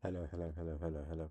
Hello, hello, hello, hello, hello.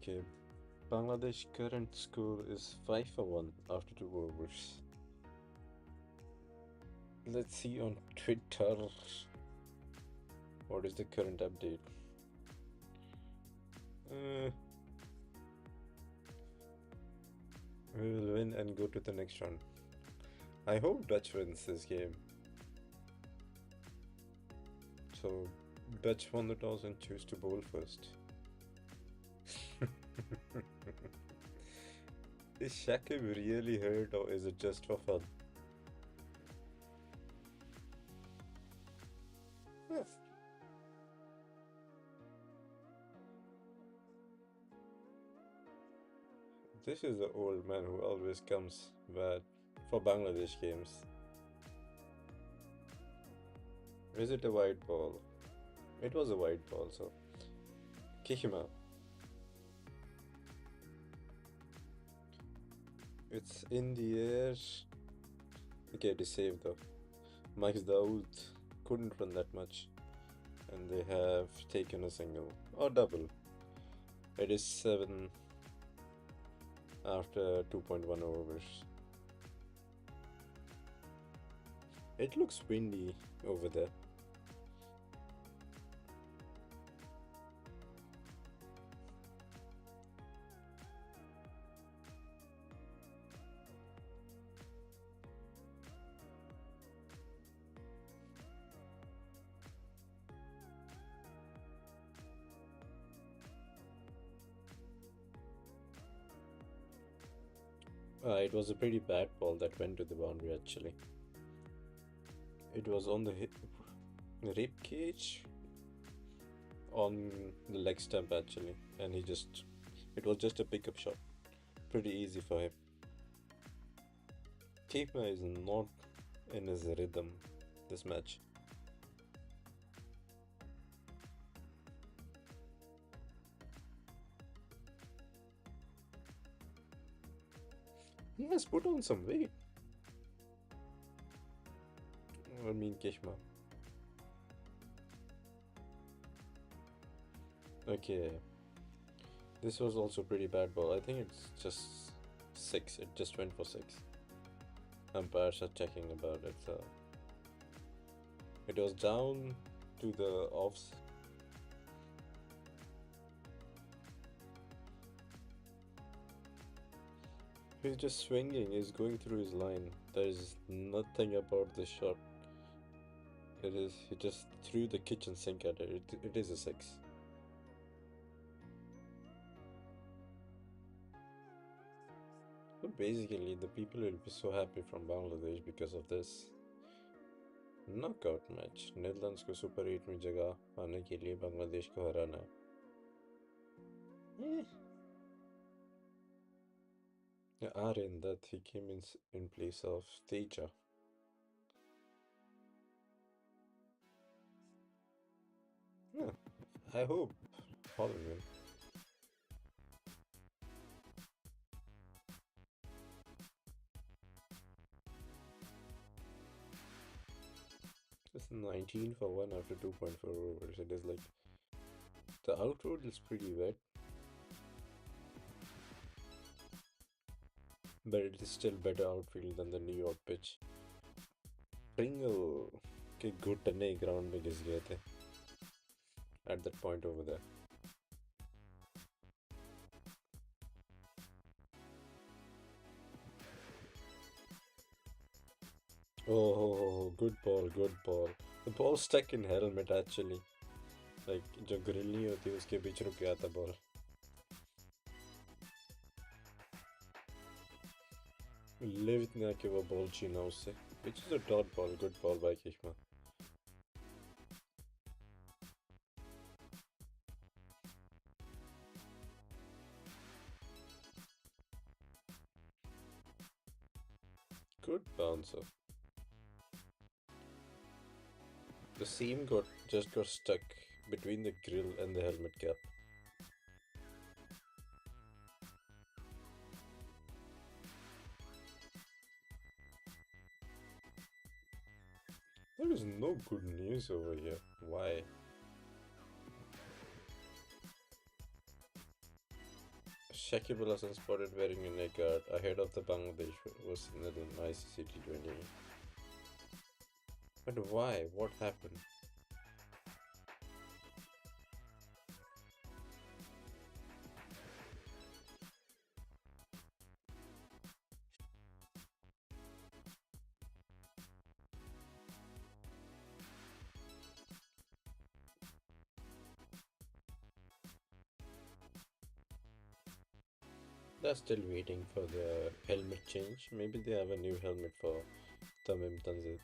Okay, Bangladesh current score is 5 for 1 after 2 overs. Let's see on Twitter what is the current update. Uh, we will win and go to the next round. I hope Dutch wins this game. So, Dutch won the toss and choose to bowl first. Is Shakib really hurt or is it just for fun? Yes. This is the old man who always comes bad for Bangladesh games. Is it a white ball? It was a white ball, so kick him out. It's in the air. Okay, it is saved though. Max Daoud couldn't run that much, and they have taken a single or double. It is 7 after 2.1 overs. It looks windy over there. It was a pretty bad ball that went to the boundary actually. It was on the rib cage on the leg stump actually, and it was just a pickup shot. Pretty easy for him. Kepa is not in his rhythm this match. He has put on some weight. I mean, Kishma. Okay. This was also pretty bad ball. I think it's just 6. It just went for 6. Umpires are checking about it. So it was down to the offs. He's just swinging. He's going through his line. There is nothing about the shot. It is. He just threw the kitchen sink at it. It is a 6. But basically, the people will be so happy from Bangladesh because of this. Knockout match Netherlands को super 8 में जगह आने के लिए बांग्लादेश को हराना है. Aryan that he came in place of Teja. Yeah, I hope Holland win. It's 19 for 1 after 2.4 overs. It is like the outroad is pretty wet, but it is still better outfield than the New York pitch. Pringle के घुटने ground में घिस गए थे at that point over there. Oh, good ball, good ball. The ball stuck in helmet actually. Like जो grill नहीं होती उसके बीच रुक गया था ball. Live इतना कि वो ball छीना उससे. Which is a dot ball, good ball by Kishma. Good bouncer. The seam just got stuck between the grill and the helmet cap. There is no good news over here. Why? Shakib Al Hasan spotted wearing a neck guard ahead of the Bangladesh vs Netherlands ICC T20. But why? What happened? They're still waiting for the helmet change. Maybe they have a new helmet for Tamim Tanzil.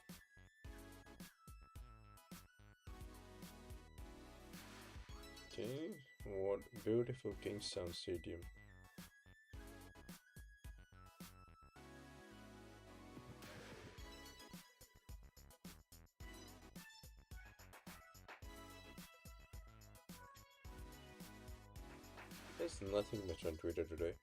Okay, what beautiful Kingstown Stadium. There's nothing much on Twitter today.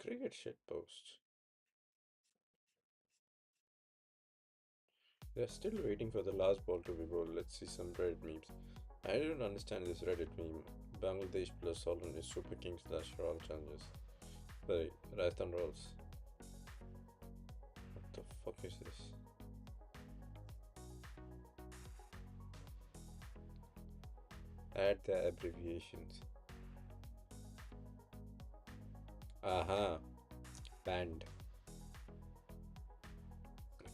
Cricket shitpost. They're still waiting for the last ball to be bowled. Let's see some Reddit memes. I don't understand this Reddit meme. Bangladesh plus Holland is Super Kings slash Royal Challengers. Sorry, Rajasthan Royals. What the fuck is this? Add the abbreviations. Aha. Banned.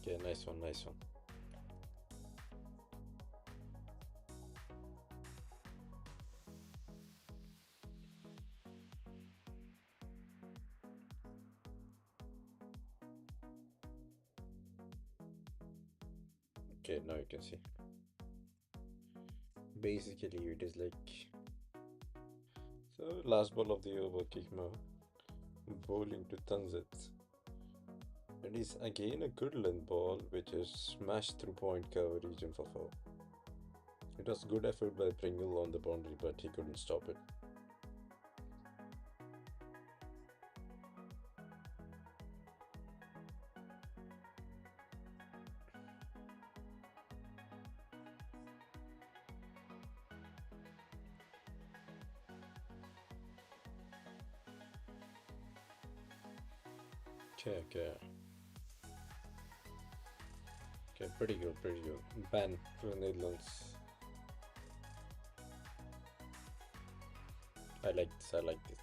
Okay, nice one, nice one. Okay, now you can see. Basically, it is like so. Last ball of the over, Kikma bowling to Tanzit. It is again a good length ball which is smashed through point cover region for four. It was good effort by Pringle on the boundary, but he couldn't stop it. Okay, okay. Okay, pretty good, pretty good. Ban for the Netherlands. I like this, I like this.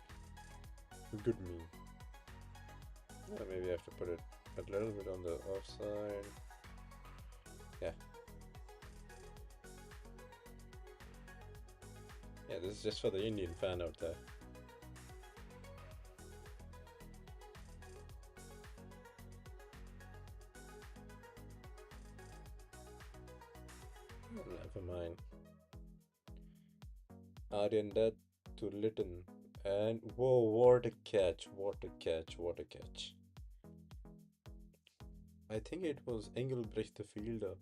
Good meme. Maybe I have to put it a little bit on the offside. Yeah. Yeah, this is just for the Indian fan out there. Never mind. Aryan Dutt to Litton. And whoa, what a catch, what a catch, what a catch. I think it was Engelbrecht the fielder.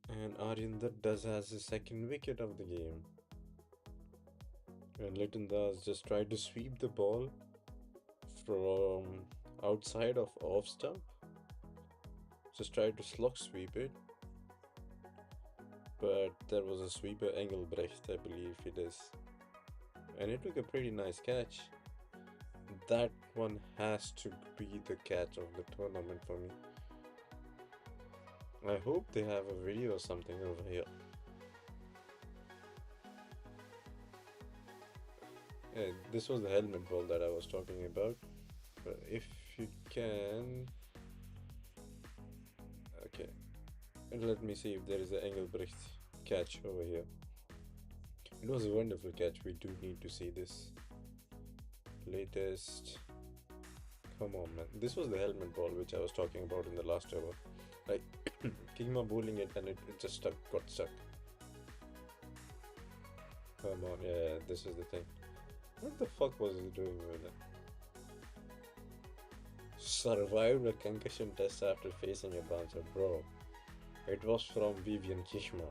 And Aryan Dutt does has his second wicket of the game. And Litton does just try to sweep the ball from outside of off stump. Just try to slog sweep it. But there was a sweeper Engelbrecht, I believe it is. And it took a pretty nice catch. That one has to be the catch of the tournament for me. I hope they have a video or something over here. Yeah, this was the helmet ball that I was talking about. But if you can, okay. And let me see if there is an Engelbrecht catch over here. It was a wonderful catch. We do need to see this. Latest. Come on, man. This was the helmet ball which I was talking about in the last hour. Like, Kingma bowling it and it just got stuck. Come on, yeah, this is the thing. What the fuck was he doing with it? Survived a concussion test after facing a bouncer, bro. It was from Vivian Kishma.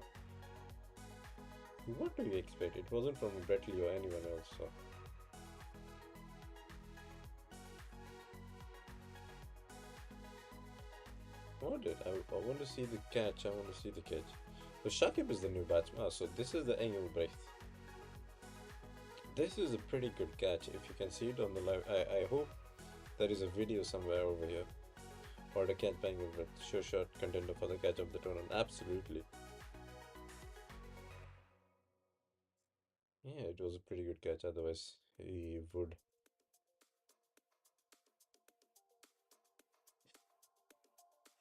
What do you expect? It wasn't from Brett Lee or anyone else, so. I want to see the catch. I want to see the catch. So Shakib is the new batsman. So this is the Engelbrecht. This is a pretty good catch. If you can see it on the live, I hope there is a video somewhere over here. Or the catch by Engelbrecht. Sure shot contender for the catch of the tournament. Absolutely. Yeah, it was a pretty good catch. Otherwise, he would.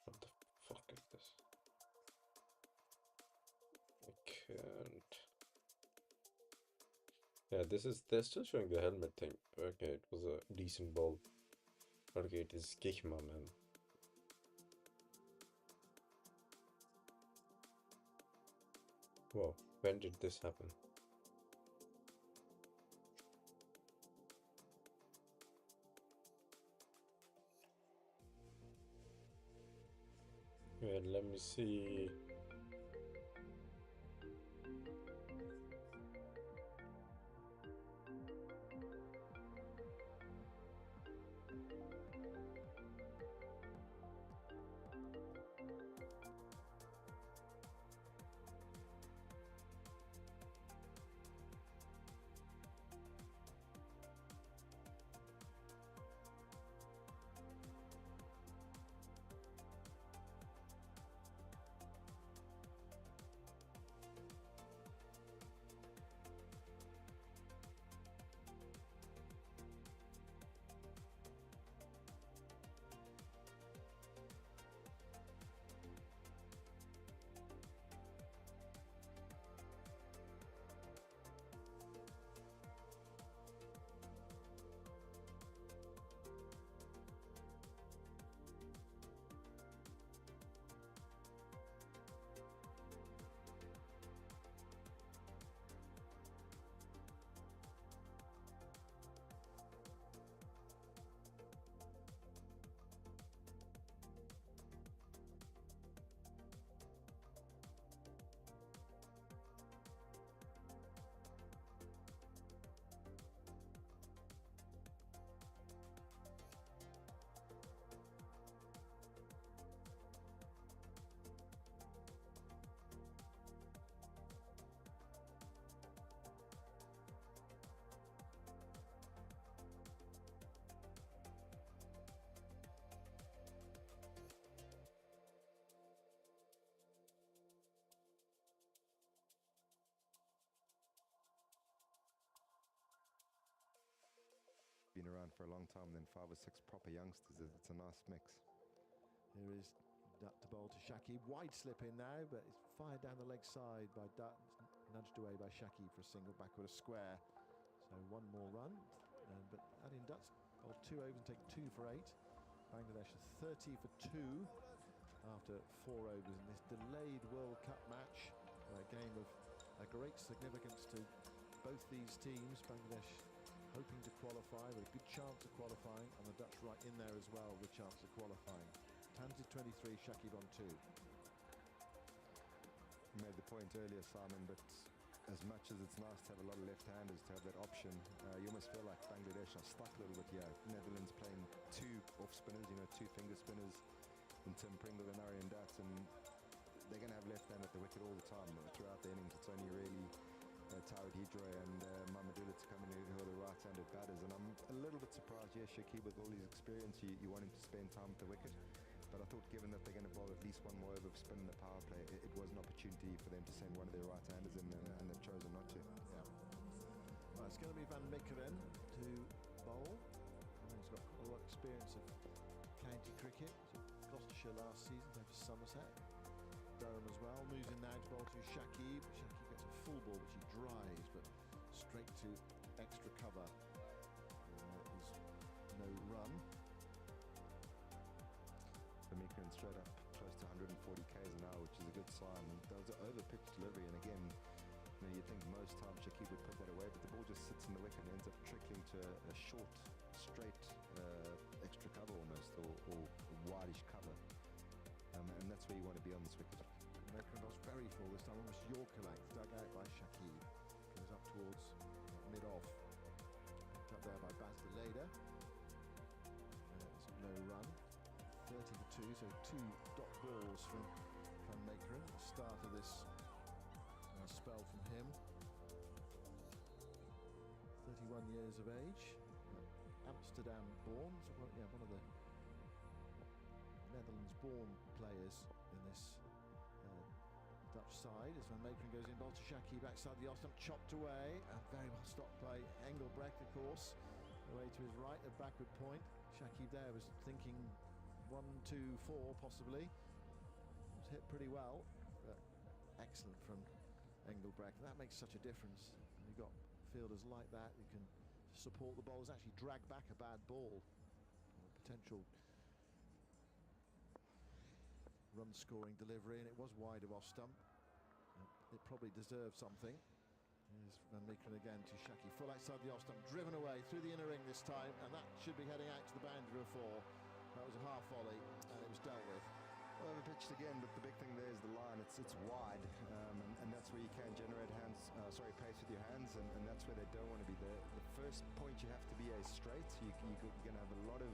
What the fuck is this? I can't. Yeah, they're still showing the helmet thing. Okay, it was a decent ball. Okay, it is Kishma, man. Wow, when did this happen? Yeah, let me see. Been around for a long time, then 5 or 6 proper youngsters. It's a nice mix. Here is Dutt to bowl to Shaki. Wide slip in now, but it's fired down the leg side by Dutt. Nudged away by Shaki for a single back with a square. So one more run. But Adin Dutt bowled 2 overs and take 2 for 8. Bangladesh 30 for 2 after 4 overs in this delayed World Cup match. A game of great significance to both these teams. Bangladesh hoping to qualify with a good chance of qualifying, and the Dutch right in there as well with chance of qualifying. Tansy 23, Shakib on 2. You made the point earlier, Simon, but as much as it's nice to have a lot of left-handers to have that option, you almost feel like Bangladesh are stuck a little bit here. Netherlands playing 2 off-spinners, 2 finger spinners in Tim Pringle and Aryan Dutt, and they're going to have left hand at the wicket all the time. Throughout the innings, it's only really Tawid Hidroy and Mamadullah to come in who are the right-handed batters, and I'm a little bit surprised. Yes, Shakib, with all his experience, you want him to spend time at the wicket, but I thought given that they're going to bowl at least one more over of spin in the power play, it was an opportunity for them to send one of their right-handers in, and they've chosen not to. Yeah. Well, it's going to be Van Mikkeren to bowl. He's got a lot of experience of county cricket. Was at Gloucestershire last season, played for Somerset. Durham as well. Moves in now to bowl to Shakib. Shakib gets a full ball which he drives, but straight to extra cover. Is no run. Mikran straight up close to 140 k's an hour, which is a good sign. And that was an over-pitch delivery, and again, you'd think most times Shakib would put that away, but the ball just sits in the wicket and ends up trickling to a short, straight extra cover almost, or wideish cover. And that's where you want to be on this wicket. Mikran was very full this time, almost Yorker length, dug out by Shakib. Goes up towards mid-off. Picked up there by Baz de Leda. There's no run. 30 for 2, so 2 dot balls from Van Meekeren at the start of this spell from him. 31 years of age, Amsterdam born, so one of the Netherlands-born players in this Dutch side. As Van Meekeren goes in, ball to Shakib backside the off stump, chopped away, and very well stopped by Engelbrecht, of course, away to his right at backward point. Shakib there was thinking 1, 2, 4 possibly. It was hit pretty well, but excellent from Engelbrecht. That makes such a difference. When you've got fielders like that who can support the bowlers, actually drag back a bad ball. Potential run-scoring delivery, and it was wide of off stump. It probably deserved something. Here's Van Meekeren again to Shaki, full outside the off stump, driven away through the inner ring this time, and that should be heading out to the boundary of 4. That was a half volley, and it was dealt with. Well, over-pitched again, but the big thing there is the line. It's wide, and that's where you can generate pace with your hands, and that's where they don't want to be. The first point you have to be straight. You're going to have a lot of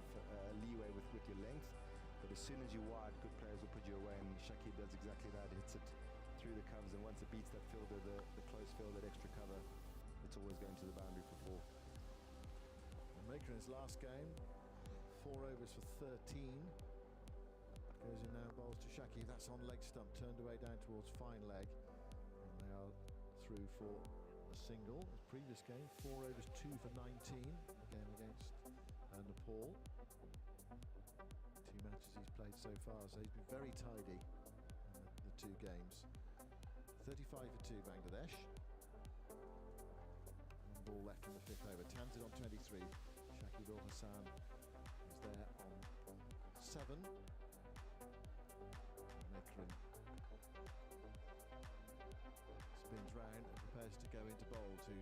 leeway with your length, but as soon as you're wide, good players will put you away, and Shakib does exactly that. Hits it through the covers, and once it beats that fielder, the close field, that extra cover, it's always going to the boundary for 4. Meekeren's last game, 4 overs for 13. Goes in now, bowls to Shaki. That's on leg stump, turned away down towards fine leg. And they are through for a single. His previous game, 4 overs, 2 for 19. Again against Nepal. 2 matches he's played so far, so he's been very tidy in the 2 games. 35 for 2 Bangladesh. 1 ball left in the 5th over. Tanzid on 23. Shakib Al Hassan is there on 7. Meekeren spins round and prepares to go into bowl to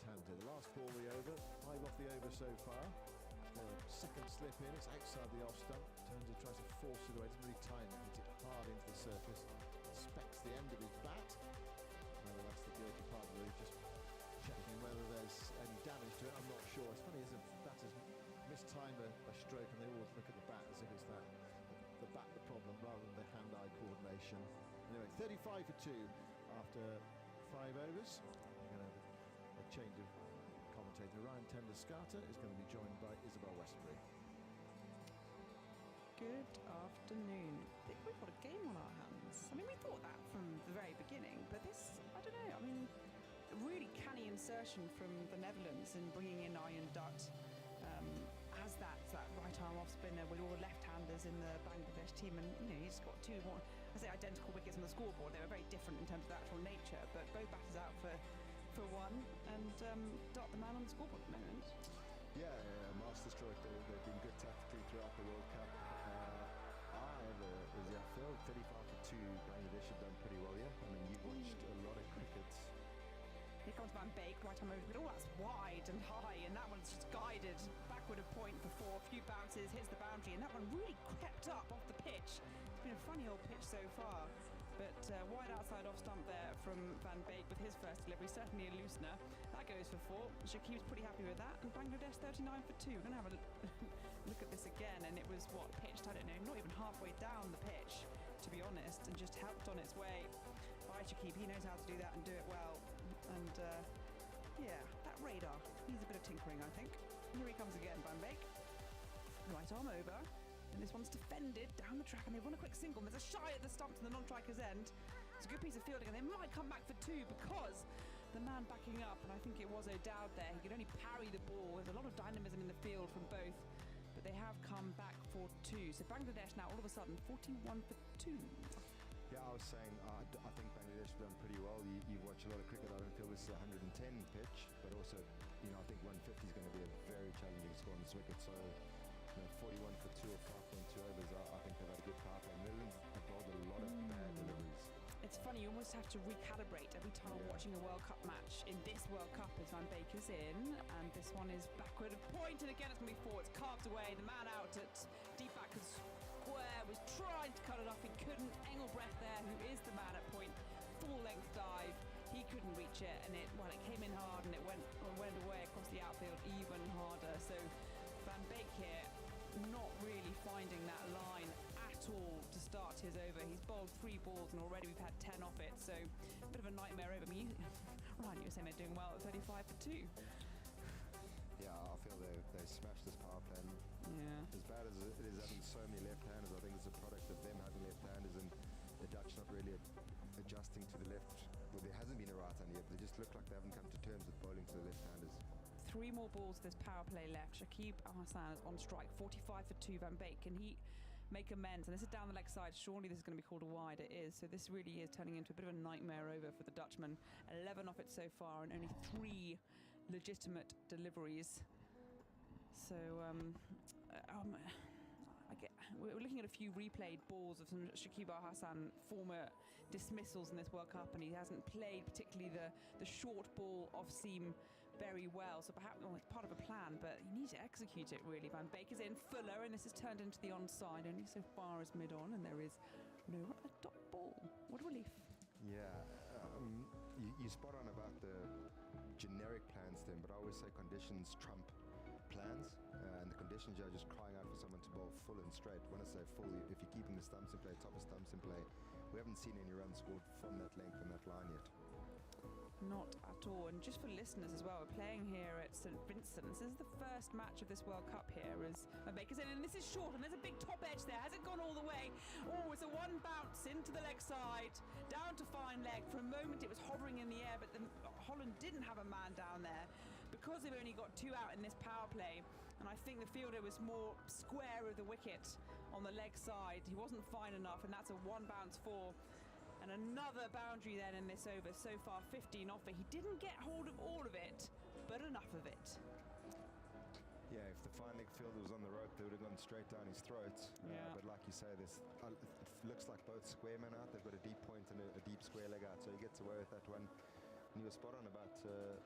Tanzid. The last ball the over, 5 off the over so far. Second slip in, it's outside the off stump. Tanzid tries to force it away, doesn't really time it, hits it hard into the surface. Inspects the end of his bat. That's the guilty part of it, just checking whether there's any damage to it. I'm not sure. It's funny, isn't it? Batters mistime a stroke and they always look at the bat as if it's the bat the problem rather than the hand-eye coordination. Anyway, 35 for 2 after 5 overs. We're going to have a change of commentator. Ryan Tender-Skata is going to be joined by Isabel Westbury. Good afternoon. I think we've got a game on our hands. I mean, we thought that from the very beginning, but this, I don't know, I mean, a really canny insertion from the Netherlands in bringing in Arjen Dutt as that right arm off spinner with all the left-handers in the Bangladesh team, and you know, he's got 2 more, I say identical wickets on the scoreboard. They were very different in terms of their actual nature, but both batters out for 1, and Dutt the man on the scoreboard at the moment. Yeah, masterstroke. They've been good tactically throughout the World Cup. I feel 35 for 2, Bangladesh have done pretty well, yeah. I mean, you've watched a lot of cricket. Here comes Van Beek, right arm over, but all that's wide and high, and that one's just guided backward a point for 4, a few bounces, hits the boundary, and that one really crept up off the pitch. It's been a funny old pitch so far, but wide outside off stump there from Van Beek with his first delivery, certainly a loosener. That goes for 4. Shakib's pretty happy with that, and Bangladesh 39 for 2. We're going to have a look at this again, and it was pitched, I don't know, not even halfway down the pitch, to be honest, and just helped on its way by Shakib. He knows how to do that and do it well. And yeah, that radar needs a bit of tinkering, I think. Here he comes again, Van Beek. Right arm over, and this one's defended down the track, and they run a quick single, and there's a shy at the stump to the non-striker's end. It's a good piece of fielding, and they might come back for 2 because the man backing up, and I think it was O'Dowd there, he could only parry the ball. There's a lot of dynamism in the field from both, but but they have come back for 2. So Bangladesh now all of a sudden 41 for 2. Yeah, I was saying, I think Bangladesh have done pretty well. You watch a lot of cricket. I don't feel this is a 110 pitch, but also, I think 150 is going to be a very challenging score on this wicket. So, 41 for 2 or 5.2 overs, I think they've had a good power play. Netherlands have bowled a lot of bad deliveries. It's funny, you almost have to recalibrate every time watching a World Cup match. In this World Cup, as Van Beek is in, and this one is backward of point, and again it's going to be 4. It's carved away. The man out at deep back square was trying to cut it off. He couldn't. Engelbrecht there, who is the man at point, full length dive. He couldn't reach it, and it came in hard, and it went away across the outfield even harder. So Van Beek here not really finding that line at all to start his over. He's bowled 3 balls and already we've had 10 off it, so a bit of a nightmare over. Ryan, you were saying they're doing well at 35 for 2. Yeah, I feel they smashed this power play. Yeah. As bad as it is having so many left-handers, I think it's a product of them having left-handers and the Dutch not really adjusting to the left. Well, there hasn't been a right-hander yet, but they just look like they haven't come to terms with bowling to the left-handers. 3 more balls of this power play left. Shakib Al Hassan is on strike, 45 for 2. Van Beek, can he make amends? And this is down the leg side. Surely this is going to be called a wide. It is. So this really is turning into a bit of a nightmare over for the Dutchman. 11 off it so far and only 3 legitimate deliveries. So we're looking at a few replayed balls of some Shakib Al Hassan former dismissals in this World Cup, and he hasn't played particularly the short ball off seam very well, so perhaps it's part of a plan, but you need to execute it really. Van Beek is in, Fuller, and this is turned into the onside only so far as mid-on, and there is no dot ball. What a relief. Yeah, you spot on about the generic plans then, but I always say conditions trump plans, and the conditions are just crying out for someone to bowl full and straight. When I say full, if you're keeping the stumps in play, top of stumps in play, we haven't seen any runs scored from that length and that line yet. Not at all. And just for listeners as well, we're playing here at St Vincent's. This is the first match of this World Cup here as Van Beek is in, and this is short, and there's a big top edge there. Has it gone all the way? Oh, it's a 1 bounce into the leg side, down to fine leg. For a moment it was hovering in the air, but Holland didn't have a man down there because they've only got 2 out in this power play. And I think the fielder was more square of the wicket on the leg side. He wasn't fine enough, and that's a 1 bounce 4. And another boundary then in this over. So far 15 off it. He didn't get hold of all of it, but enough of it. Yeah, if the fine leg fielder was on the rope, they would have gone straight down his throat. Yeah. But like you say, it looks like both square men out. They've got a deep point and a deep square leg out, so he gets away with that one. And you were spot on about the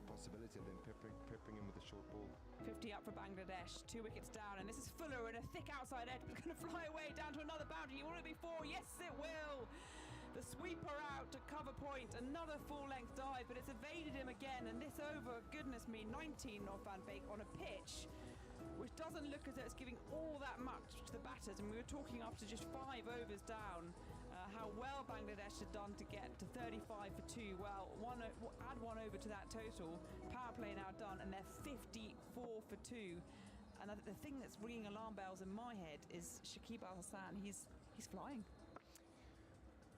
possibility of them peppering him with a short ball. 50 up for Bangladesh, 2 wickets down, and this is Fuller, and a thick outside edge, but going to fly away down to another boundary. Will it be 4? Yes, it will. The sweeper out to cover point, another full-length dive, but it's evaded him again, and this over, goodness me, 19 off Van Beek on a pitch which doesn't look as though it's giving all that much to the batters. And we were talking after just 5 overs down how well Bangladesh had done to get to 35 for 2. Well, add 1 over to that total. Power play now done, and they're 54 for 2. And the thing that's ringing alarm bells in my head is Shakib Al Hassan. He's flying.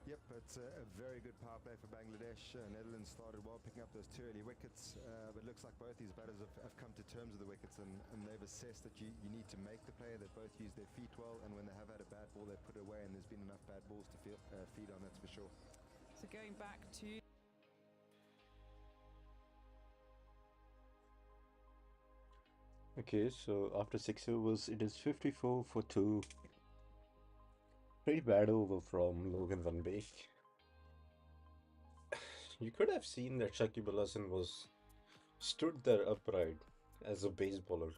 Yep, it's a very good power play for Bangladesh. Netherlands started well, picking up those 2 early wickets, but it looks like both these batters have come to terms with the wickets, and they've assessed that you need to make the play. They've both used their feet well, and when they have had a bad ball, they've put it away, and there's been enough bad balls to feed on, that's for sure. So going back to... Okay, so after 6 overs, it is 54 for 2. Pretty bad over from Logan Van Beek. You could have seen that Shakib Al Hassan was stood there upright as a baseballer,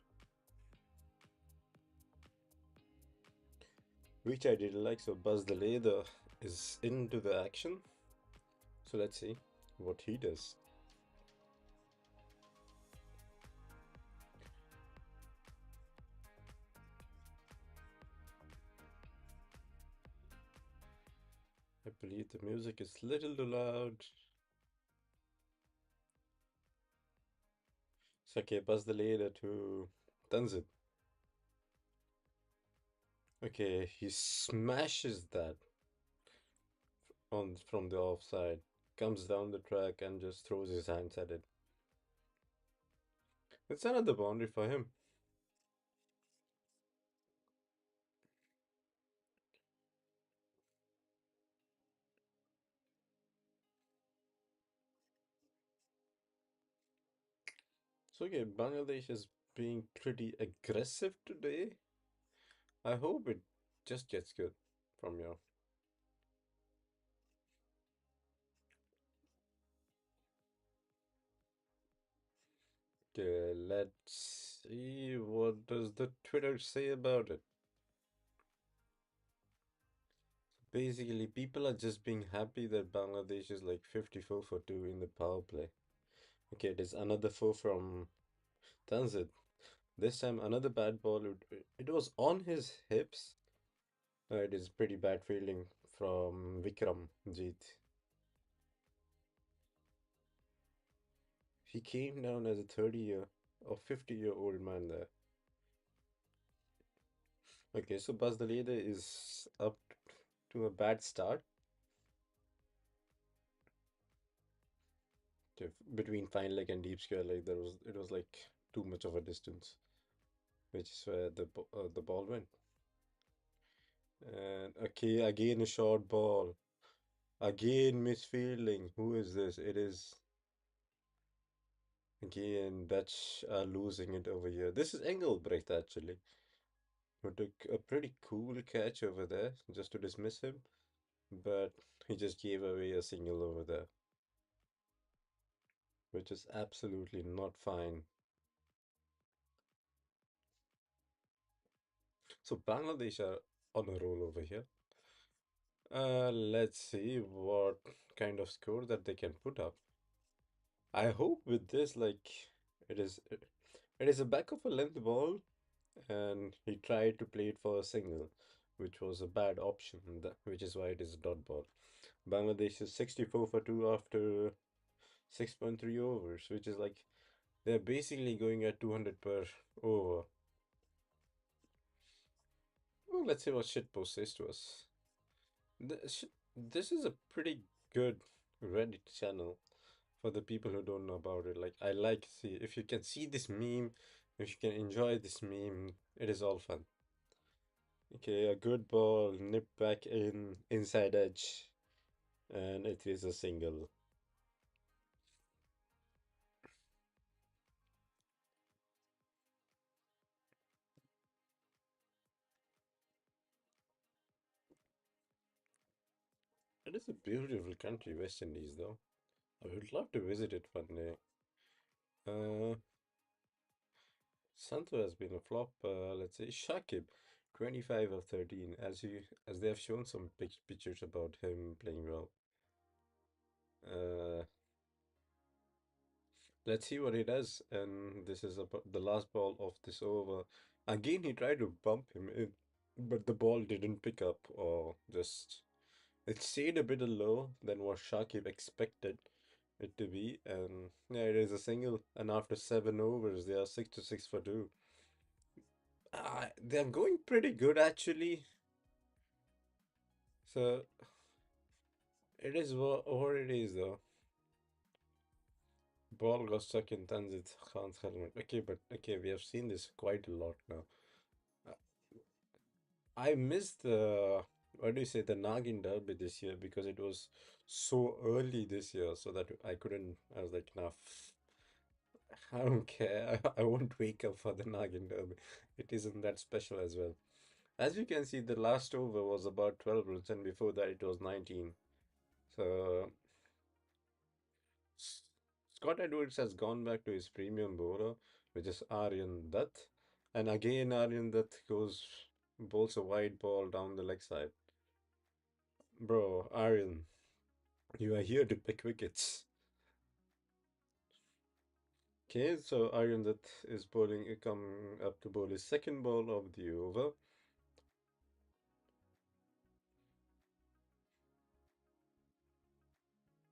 which I didn't like. So Buzz the Leather is into the action. So let's see what he does. I believe the music is a little too loud. It's okay, Buzz the Leader to Tanzit. Okay, he smashes that from the offside, comes down the track and just throws his hands at it. It's another boundary for him. So okay, Bangladesh is being pretty aggressive today. I hope it just gets good from here. Okay, let's see what does the Twitter say about it. Basically, people are just being happy that Bangladesh is like 54 for 2 in the power play. Okay, it is another 4 from Tanzit. This time another bad ball. It was on his hips. It is pretty bad fielding from Vikram Jeet. He came down as a 30-year or 50-year-old man there. Okay, so Buzz the leader is up to a bad start. Okay, between fine leg and deep square leg, it was like too much of a distance, which is where the ball went. And okay, again a short ball. Again misfielding. Who is this? It is again Dutch are losing it over here. This is Engelbrecht actually, who took a pretty cool catch over there just to dismiss him, but he just gave away a single over there, which is absolutely not fine. So Bangladesh are on a roll over here. Let's see what kind of score that they can put up. I hope with this, like, it is it is a back of a length ball, and he tried to play it for a single, which was a bad option, which is why it is a dot ball. Bangladesh is 64 for 2 after 6.3 overs, which is like they're basically going at 200 per over. Well, let's see what shitpost says to us. This is a pretty good Reddit channel for the people who don't know about it. Like, I like see if you can see this meme, if you can enjoy this meme, it is all fun. Okay, a good ball, nip back in, inside edge, and it is a single. It is a beautiful country, West Indies, though. I would love to visit it one day. Uh, Santo has been a flop. Let's say Shakib, 25 of 13. As they have shown some pictures about him playing well. Uh, let's see what he does. And this is about the last ball of this over. Again, he tried to bump him in, but the ball didn't pick up, or just it stayed a bit low than what Shakib expected it to be. And yeah, it is a single. And after 7 overs, they are 6 for 2. They're going pretty good actually. So it is what it is though. Ball got stuck in Tanzit Khan's helmet. Okay, but okay, we have seen this quite a lot now. Uh, I missed the what do you say the Nagin Derby this year because it was so early this year, so that I couldn't. I was like, nah, I don't care. I won't wake up for the Nagin Derby. It isn't that special as well. As you can see, the last over was about 12 runs, and before that it was 19. So Scott Edwards has gone back to his premium bowler, which is Aryan Dutt. And again, Aryan Dutt bowls a wide ball down the leg side. Bro, Aryan, you are here to pick wickets. Okay, so Aryan Dutt is coming up to bowl his second ball of the over.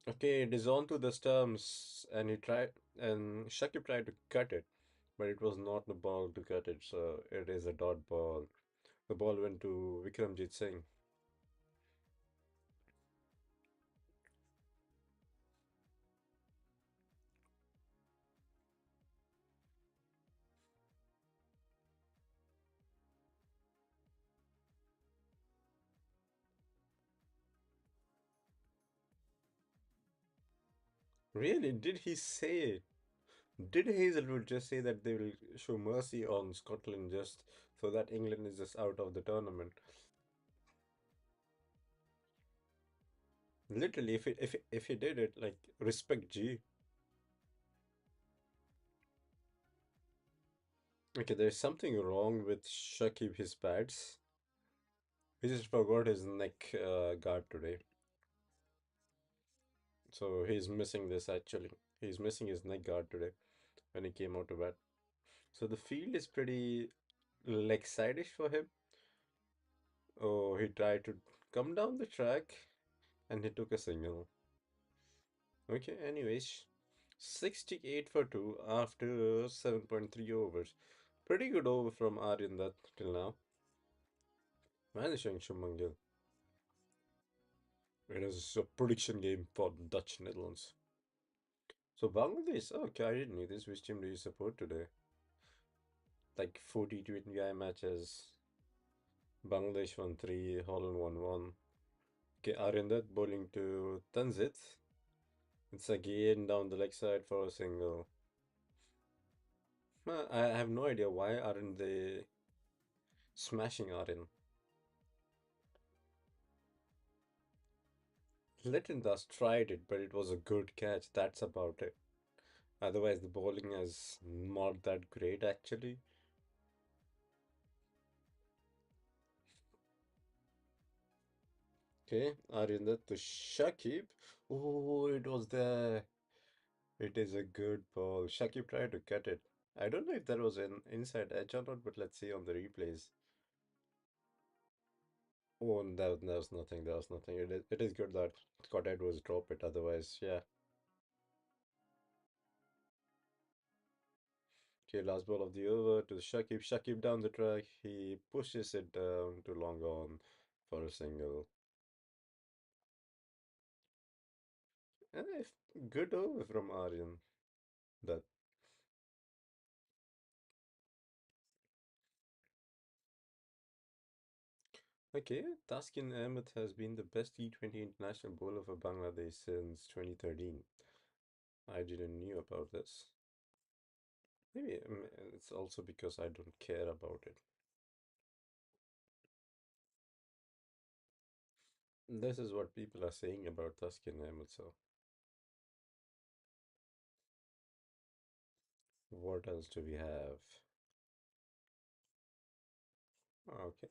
Okay, it is on to the stumps, and Shakib tried to cut it, but it was not the ball to cut it, so it is a dot ball. The ball went to Vikramjit Singh. Really? Did he say it? Did Hazelwood just say that they will show mercy on Scotland just so that England is just out of the tournament? Literally, if he did it, like respect G. Okay, there's something wrong with Shakib his pads. He just forgot his neck guard today, so he's missing this actually. He's missing his neck guard today when he came out to bat. So the field is pretty leg sideish for him. Oh, he tried to come down the track and he took a single. Okay, anyways, 68 for 2 after 7.3 overs. Pretty good over from Aryan that till now. Managing Shuman Gill. It is a prediction game for Dutch Netherlands. So Bangladesh, okay, I didn't know this. Which team do you support today? Like 40 20 matches. Bangladesh won 3, Holland won 1. Okay, Aryandat bowling to Tanzit. It's again down the leg side for a single. I have no idea why aren't they smashing Aryan. Litton tried it, but it was a good catch. That's about it. Otherwise, the bowling is not that great actually. Okay, Aryandat to Shakib. Oh, it was there. It is a good ball. Shakib tried to cut it. I don't know if that was an inside edge or not, but let's see on the replays. Oh, that was nothing. That was nothing. It is good that Scott Edwards drop it. Otherwise, yeah. Okay, last ball of the over to Shakib. Shakib down the track. He pushes it down to long on for a single. And if good over from Aryan. That okay. Taskin Ahmed has been the best T20 international bowler for Bangladesh since 2013. I didn't knew about this. Maybe it's also because I don't care about it. This is what people are saying about Tuscan Ahmed, so what else do we have? Okay,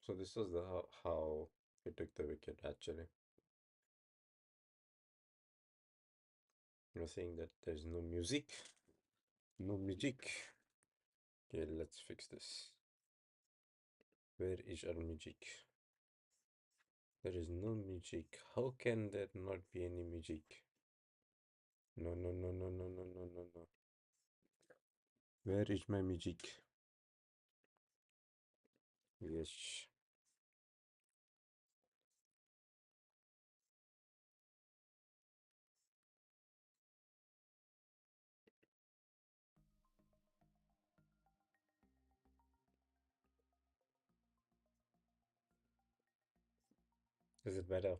so this is the how he took the wicket actually. You're saying that there's no music? No music. Okay, let's fix this. Where is our music? There is no music. How can there not be any music? No, no, no, no, no, no, no, no, no. Where is my music? Yes. Is it better?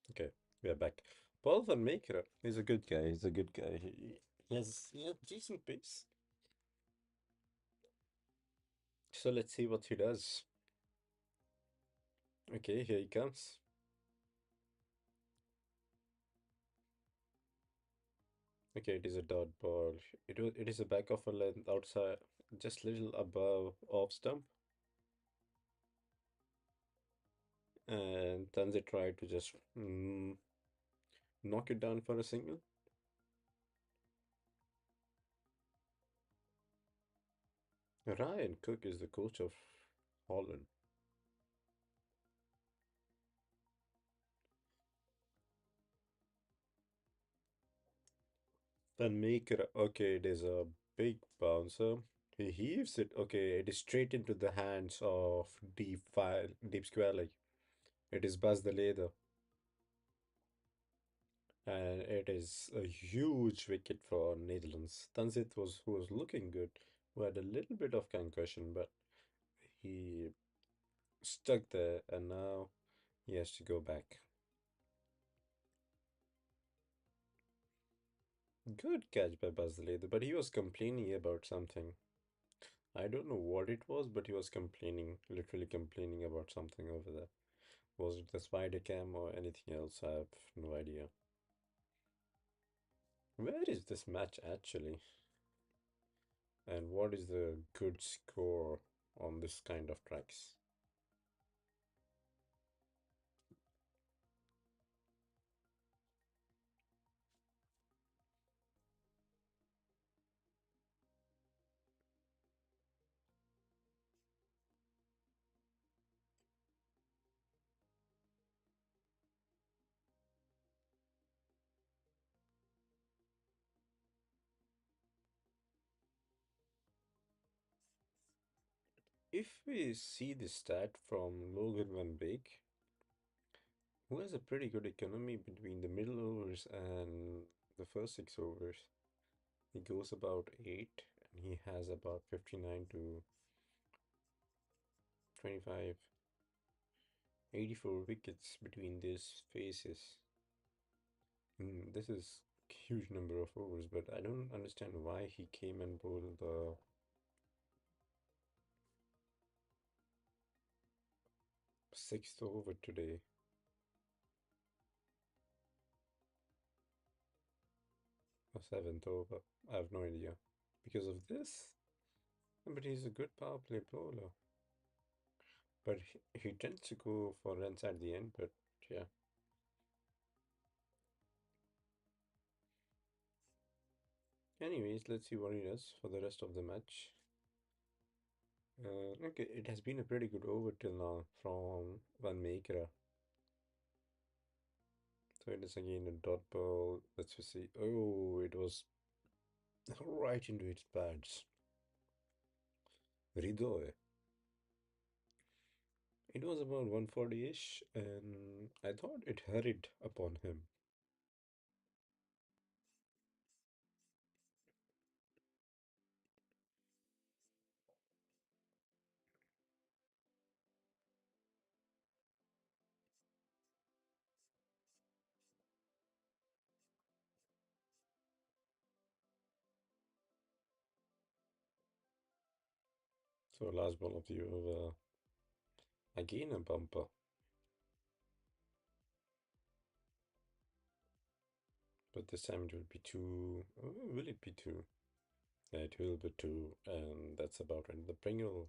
Okay, we are back. Paul van Meekeren is a good guy. He's a good guy. He has decent pace. So let's see what he does. Okay, here he comes. Okay, it is a dot ball. It is a back of a length outside, just little above off stump. And then they try to just knock it down for a single. Ryan Cook is the coach of Holland. Van Meekeren, okay, it is a big bouncer. He heaves it. Okay, it is straight into the hands of deep square leg. It is Bas the Leather. And it is a huge wicket for Netherlands. Tanzit was who was looking good, who had a little bit of concussion, but he stuck there and now he has to go back. Good catch by Bazaleda, but he was complaining about something. I don't know what it was, but he was complaining, literally complaining about something over there. Was it the spider cam or anything else? I have no idea. Where is this match actually? And what is the good score on this kind of tracks? If we see the stat from Logan Van Beek, who has a pretty good economy between the middle overs and the first 6 overs, he goes about 8 and he has about 59 to 25, 84 wickets between these phases. This is huge number of overs, but I don't understand why he came and bowled the sixth over today. Or seventh over. I have no idea. Because of this? But he's a good power play bowler. But he tends to go for runs at the end, but yeah. Anyways, let's see what he does for the rest of the match. Okay, it has been a pretty good over till now from Van Meekera. So it is again a dot ball. Let's just see. Oh, it was right into its pads. Ridoe. It was about 140-ish, and I thought it hurried upon him. So last ball of the over, again a bumper. But this time it will be two. Oh, will it be two? Yeah, it will be two, and that's about it. The Pringle,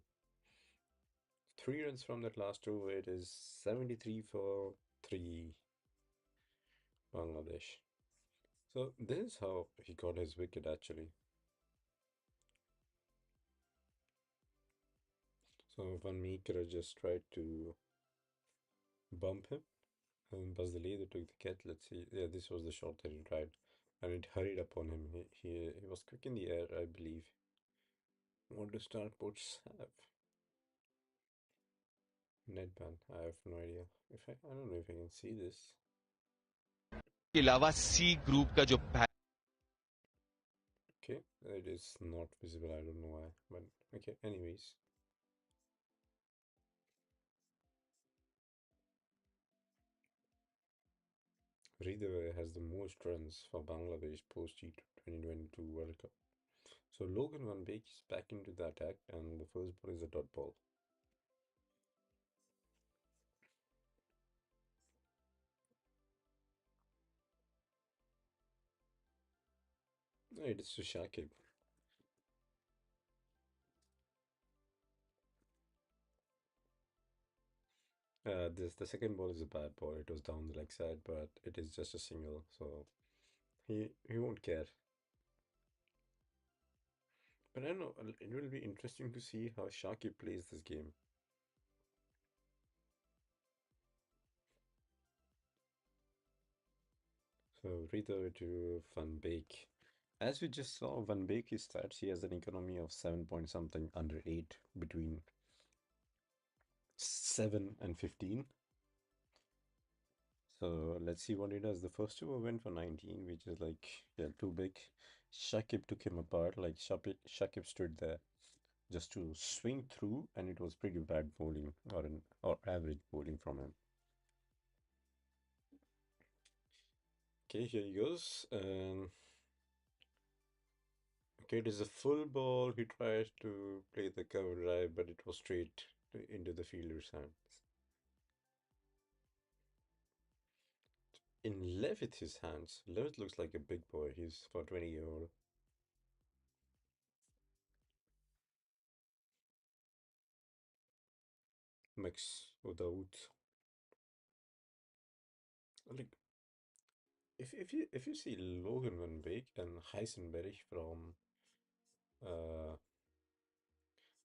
3 runs from that last over. It is 73 for 3 Bangladesh. So this is how he got his wicket actually. So Van Meeker just tried to bump him, and Buzz the leader took the catch. Let's see. Yeah, this was the shot that he tried, and it hurried upon him. He was quick in the air, I believe. What do starports have? Netban. I have no idea. If I don't know if I can see this. के अलावा सी group का जो Okay, it is not visible. I don't know why, but okay. Anyways, Ridhway has the most runs for Bangladesh post T20 World Cup. So Logan Van Beek is back into the attack, and the first ball is a dot ball. No, it is to Shakib. This the second ball is a bad ball. It was down the leg side, but it is just a single, so he won't care. But I don't know. It will be interesting to see how Shakib plays this game. So Rita to Van Beek. As we just saw, Van Beek's stats, he has an economy of 7 point something under 8 between 7 and 15. So let's see what he does. The first over went for 19, which is like, yeah, too big. Shakib took him apart. Like Shakib stood there just to swing through, and it was pretty bad bowling or average bowling from him. Okay, here he goes. Okay, it is a full ball. He tries to play the cover drive, but it was straight into the fielder's hands. In Levitt's hands, Levitt looks like a big boy. He's for 20-year-old. Mix without like if you see Logan Van Beek and Heisenberg from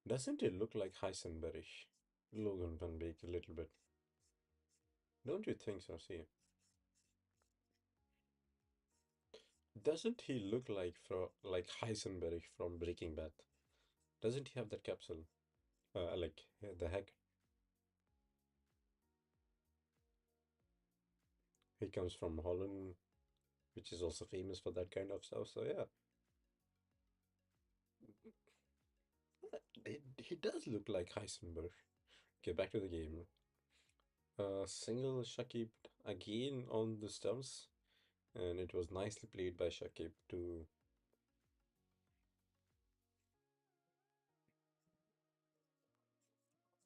doesn't it look like Heisenberg? Logan Van Beek a little bit. Don't you think so? See, doesn't he look like Heisenberg from Breaking Bad? Doesn't he have that capsule? Like the heck. He comes from Holland, which is also famous for that kind of stuff. So yeah, he does look like Heisenberg. Okay, back to the game. Single Shakib again on the stumps, and it was nicely played by Shakib to.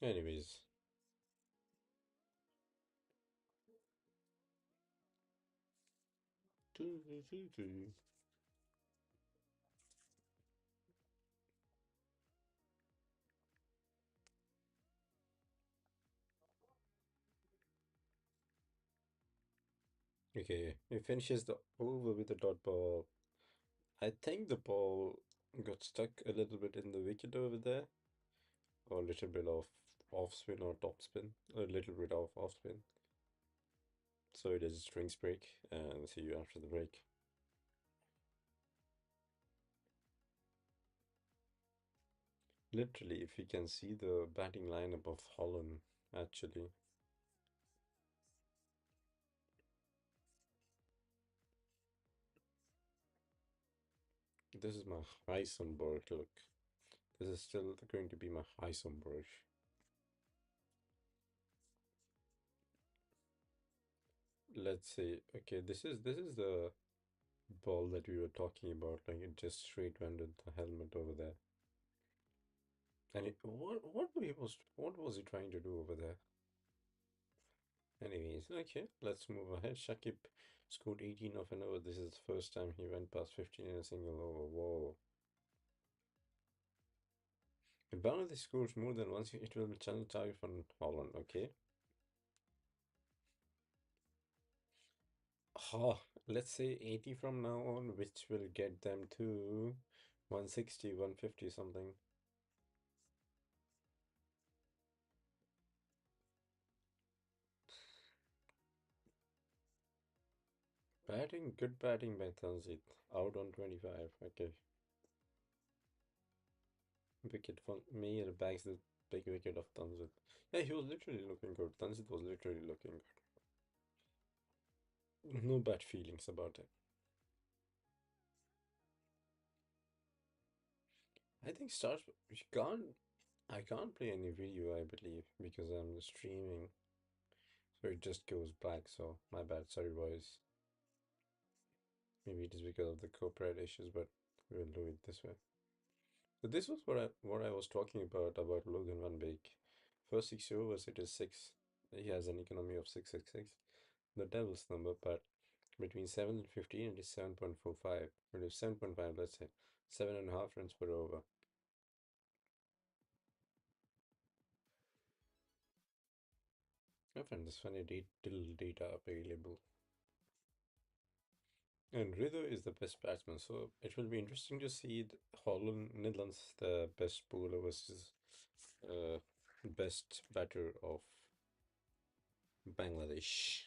Anyways, okay, he finishes the over with the dot ball. I think the ball got stuck a little bit in the wicket over there, or a little bit of off spin or top spin, a little bit of off spin. So it is a strings break, and see you after the break. Literally, if you can see the batting lineup of Holland, actually. This is my Heisenberg look. This is still going to be my Heisenberg. Let's say, okay, this is the ball that we were talking about. Like it just straight went with the helmet over there. And what was he trying to do over there? Anyways, okay, let's move ahead. Shakib scored 18 of an over. This is the first time he went past 15 in a single over. Whoa. If Bangladesh scores more than once, it will be channel target for Holland, okay? Let's say 80 from now on, which will get them to 160, 150 something. Good batting by Tanzit. Out on 25, okay. Wicket for Meir bags the big wicket of Tanzit. Yeah, he was literally looking good. Tanzit was literally looking good. No bad feelings about it. I think stars. You can't. I can't play any video, I believe, because I'm streaming. So it just goes black. So my bad. Sorry, boys. Maybe it is because of the copyright issues, but we'll do it this way. So this was what I was talking about Logan Van Beek. First 6 overs, it is six. He has an economy of 666. The devil's number, but between 7 and 15, it is 7.45. It is 7.5, let's say 7.5 runs per over. I find this funny data available. And Ridho is the best batsman, so it will be interesting to see Holland, Netherlands, the best bowler versus best batter of Bangladesh.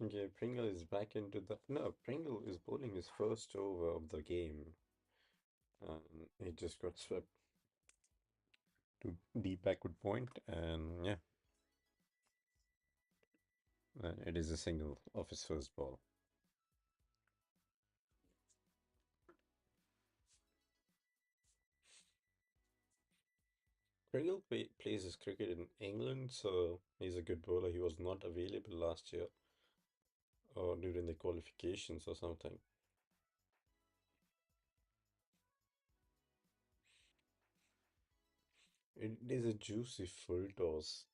Okay, Pringle is back into the. No, Pringle is bowling his first over of the game. And he just got swept to deep backward point, and yeah, it is a single of his first ball. Pringle plays his cricket in England, so he's a good bowler. He was not available last year or during the qualifications or something. It is a juicy full toss,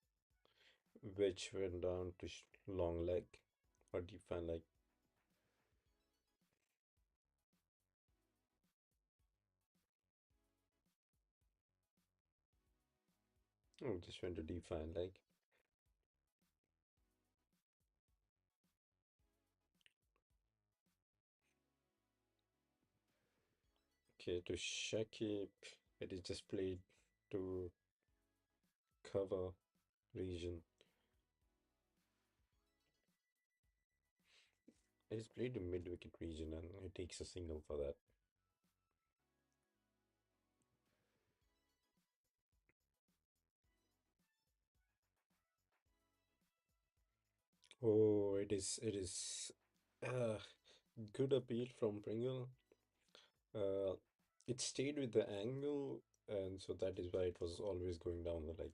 which went down to long leg or deep fan leg. Oh, just went to deep fan leg. Okay, to Shakib, it is just played to cover region. It is played to mid wicket region, and it takes a single for that. Oh, it is uh, good appeal from Pringle. Uh, it stayed with the angle, and so that is why it was always going down the leg.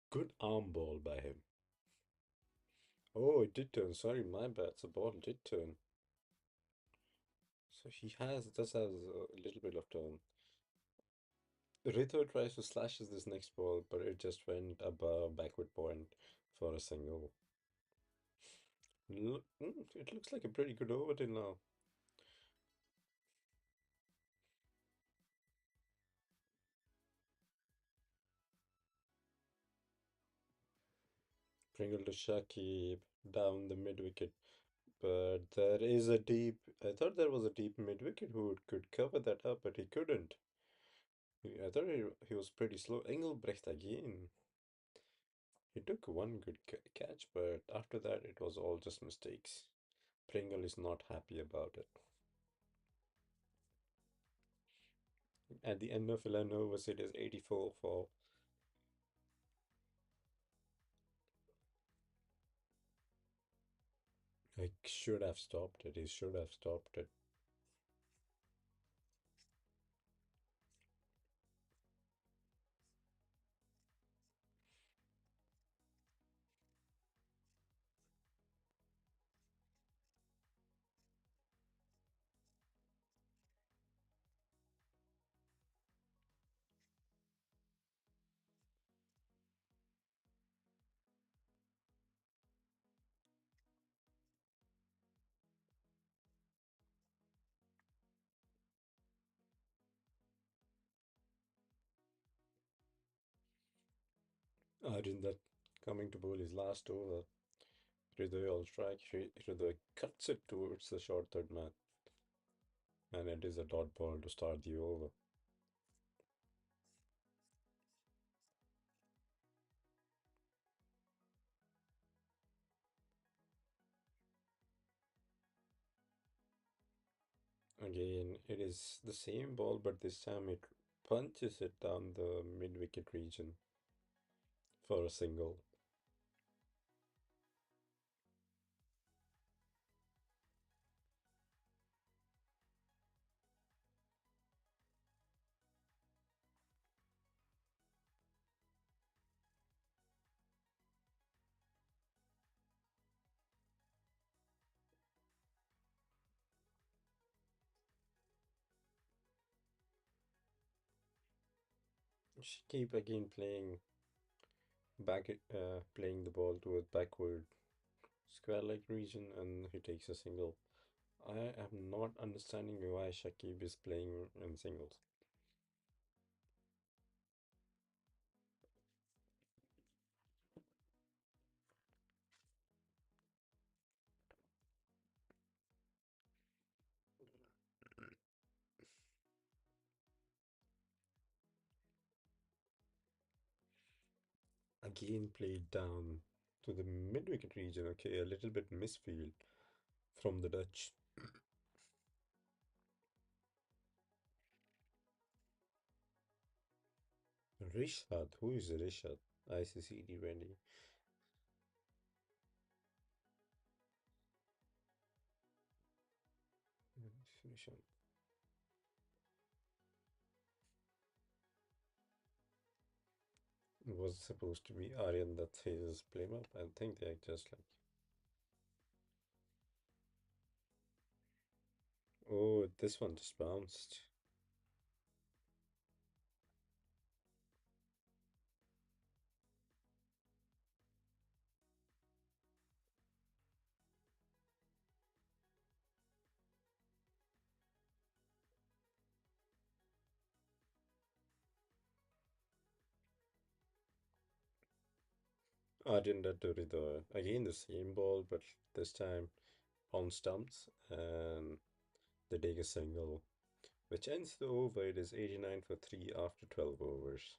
Good arm ball by him. Oh, it did turn. Sorry, my bad. The ball did turn. So he does has a little bit of turn. Ritho tries to slashes this next ball, but it just went above backward point for a single. It looks like a pretty good over till now. Pringle to Shakib down the mid wicket, but there is a deep. I thought there was a deep mid wicket who could cover that up, but he couldn't. I thought he was pretty slow. Engelbrecht again. He took one good catch, but after that it was all just mistakes. Pringle is not happy about it. At the end of Villanova's, it is 84 for. I should have stopped it. He should have stopped it. Arjun coming to bowl his last over. Hriday all strike. Hriday cuts it towards the short third man, and it is a dot ball to start the over. Again, it is the same ball, but this time it punches it down the mid wicket region for a single. She keep again playing the ball towards backward square leg region, and he takes a single. I am not understanding why Shakib is playing in singles. again played down to the mid-wicket region. Okay, a little bit misfield from the Dutch. Rishad, who is Rishad? ICC T20. Rishad. Was supposed to be Aryan Dutt his playing up. I think they just like. Oh, this one just bounced. Aryan Dutt to the again the same ball, but this time on stumps, and they take a single, which ends the over. It is 89 for 3 after 12 overs.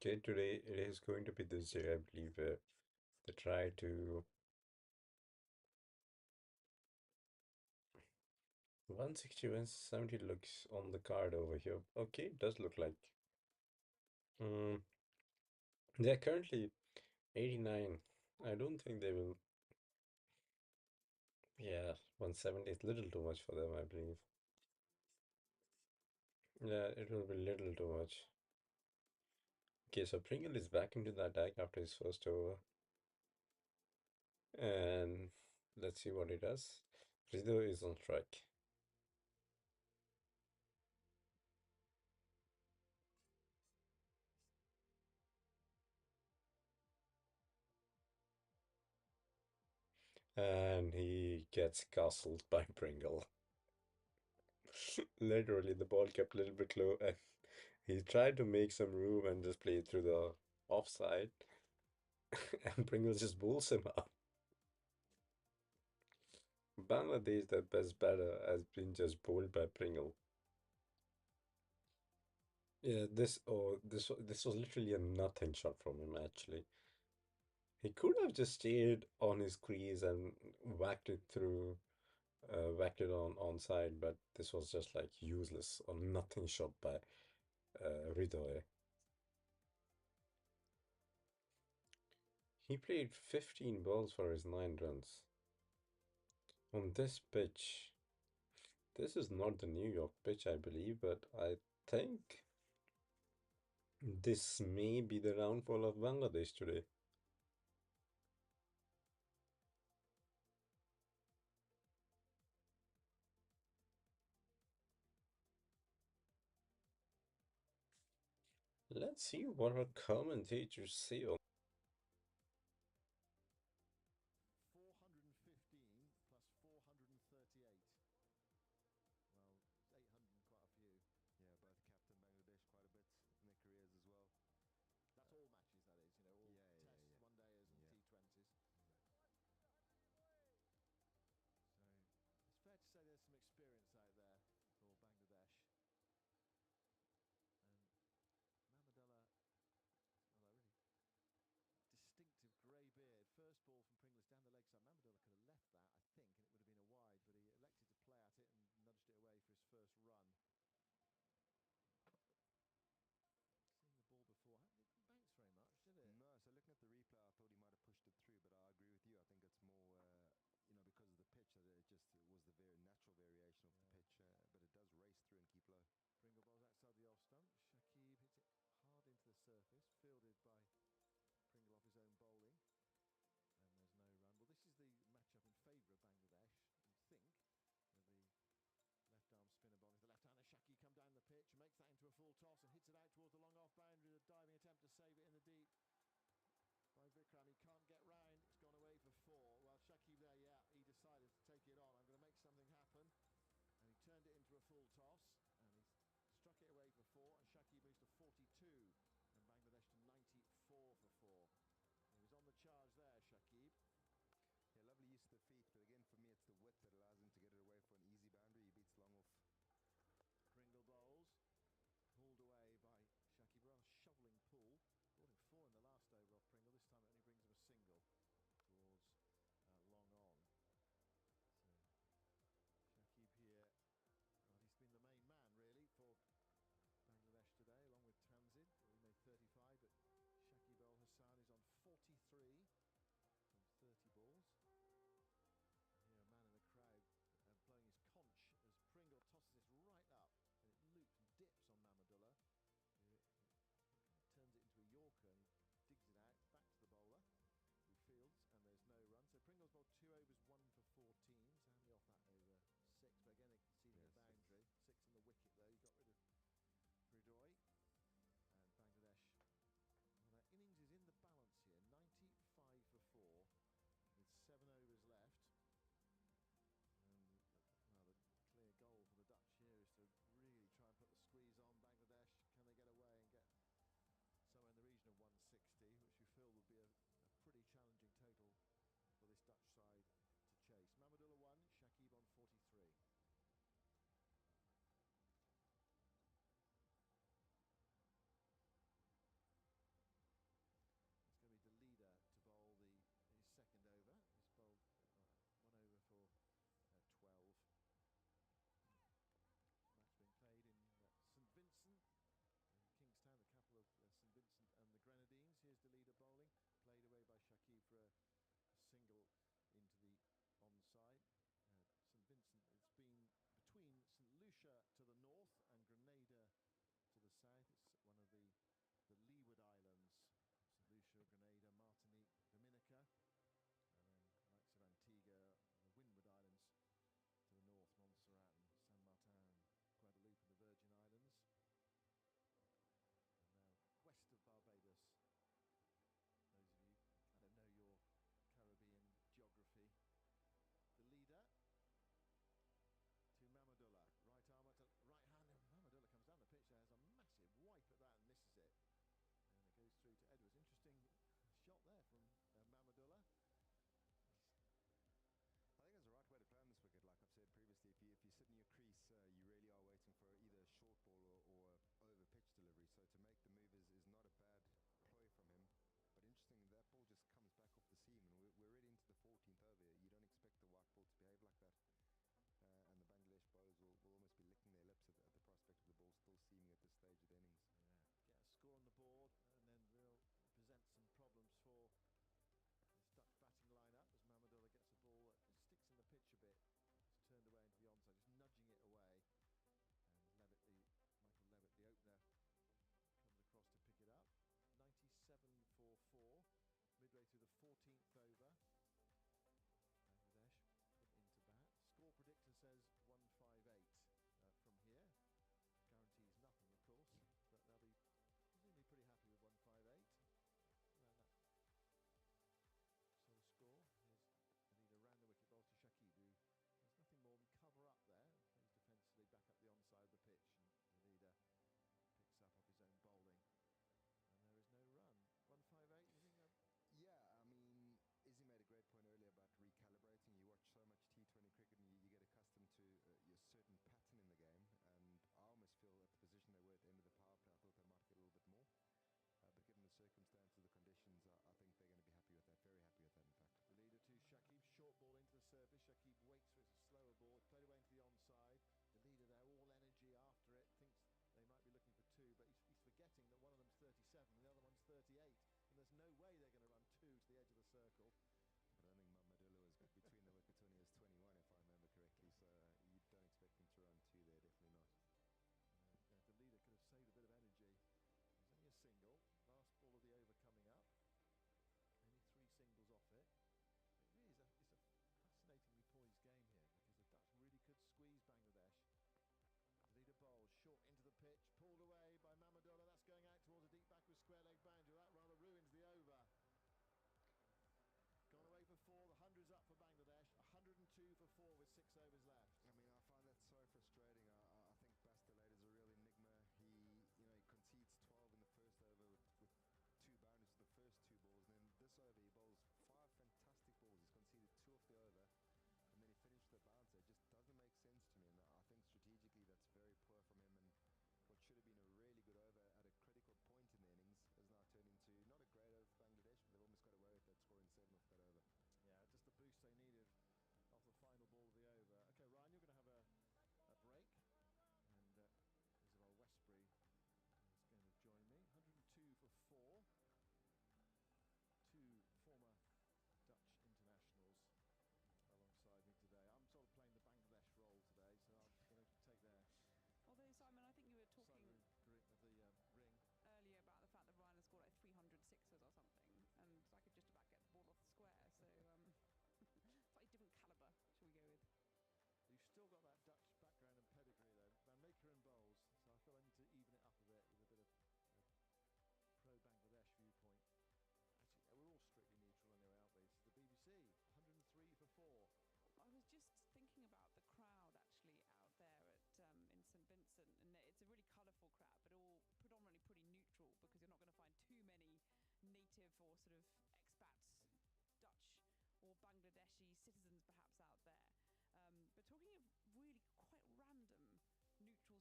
Okay, today it is going to be this day, I believe, where they try to 160, 170 looks on the card over here. Okay, it does look like. Um, they're currently 89. I don't think they will. Yeah, 170 is little too much for them, I believe. Yeah, it will be little too much. Okay, so Pringle is back into the attack after his first over. And let's see what he does. Rizzo is on strike. And he gets castled by Pringle. Literally, the ball kept a little bit low, and he tried to make some room and just play it through the offside, and Pringle just bowls him up. Bangladesh, their best batter, has been just bowled by Pringle. Yeah, this was literally a nothing shot from him actually. He could have just stayed on his crease and whacked it through, whacked it on onside, but this was just like useless or nothing shot by Ridoy. He played 15 balls for his 9 runs. On this pitch, this is not the New York pitch, I believe, but I think this may be the downfall of Bangladesh today. Let's see what our commentators say on. 415 plus 438. Well, 800 and quite a few. Yeah, both captain Bangladesh quite a bit in their careers as well. That's all matches, that is, all Yeah, yeah, tests, yeah. one dayers, and Yeah. T20s. So it's fair to say there's some experience out there for Bangladesh. And Mamadullah, well, a really distinctive grey beard. First ball from Pringles down the leg side. Mamadullah could have left that, I think, and it would have been a wide, but he elected to play at it and nudged it away for his first run. Seen the ball before. It didn't bounce very much, did it? No, so looking at the replay, I thought he might have pushed it through, but I agree with you. I think it's more, because of the pitch, that it was the very natural variation of the pitch, but it does race through and keep low. Pringle ball's outside the off stump. Shakib hits it hard into the surface, fielded by Pringle off his own bowling. And there's no run. Well, this is the matchup in favour of Bangladesh. You'd think with the left-arm spinner bowling. The left-hander Shaki come down the pitch, makes that into a full toss and hits it out towards the long off boundary. The diving attempt to save it in the deep by Vikram. He can't get round. It's gone away for full toss, and he's struck it away for 4, and Shakib moves to 42, and Bangladesh to 94 for 4. He was on the charge there, Shakib. Yeah, lovely use of the feet, but again, for me, it's the width that allows him to get it away for an easy boundary. He beats long off. Pringle bowls, pulled away by Shakib. Rather shoveling pull. Brought him 4 in the last over off Pringle. This time it only brings him a single towards long on. So Shakib here, well, he's been the main man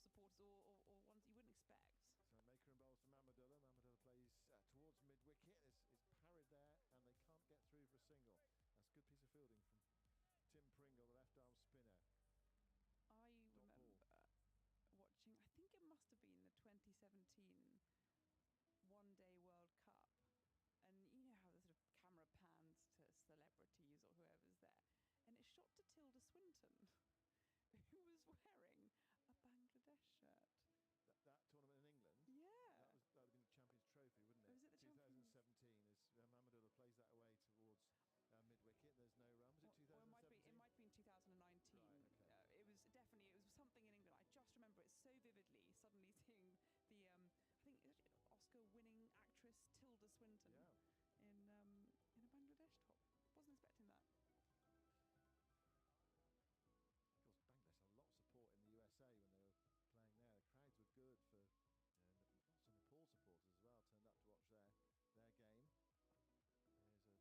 supporters or ones you wouldn't expect. So Maker and bowls to Mamadullah. Mamadullah plays towards mid-wicket. It's parried there, and they can't get through for a single. That's a good piece of fielding from Tim Pringle, the left-arm spinner. I remember watching, I think it must have been the 2017 One-Day World Cup. And you know how the sort of camera pans to celebrities or whoever's there. And it shot to Tilda Swinton, who was wearing a Bangladesh shirt. That tournament in England? Yeah. That would have been the Champions Trophy, wouldn't it? Was it the 2017, as Mamadullah plays that away towards mid-wicket. There's no run. Was it 2017? Well, it might be in 2019. Right, okay. It was something in England. I just remember it so vividly, suddenly seeing the, I think, Oscar-winning actress Tilda Swinton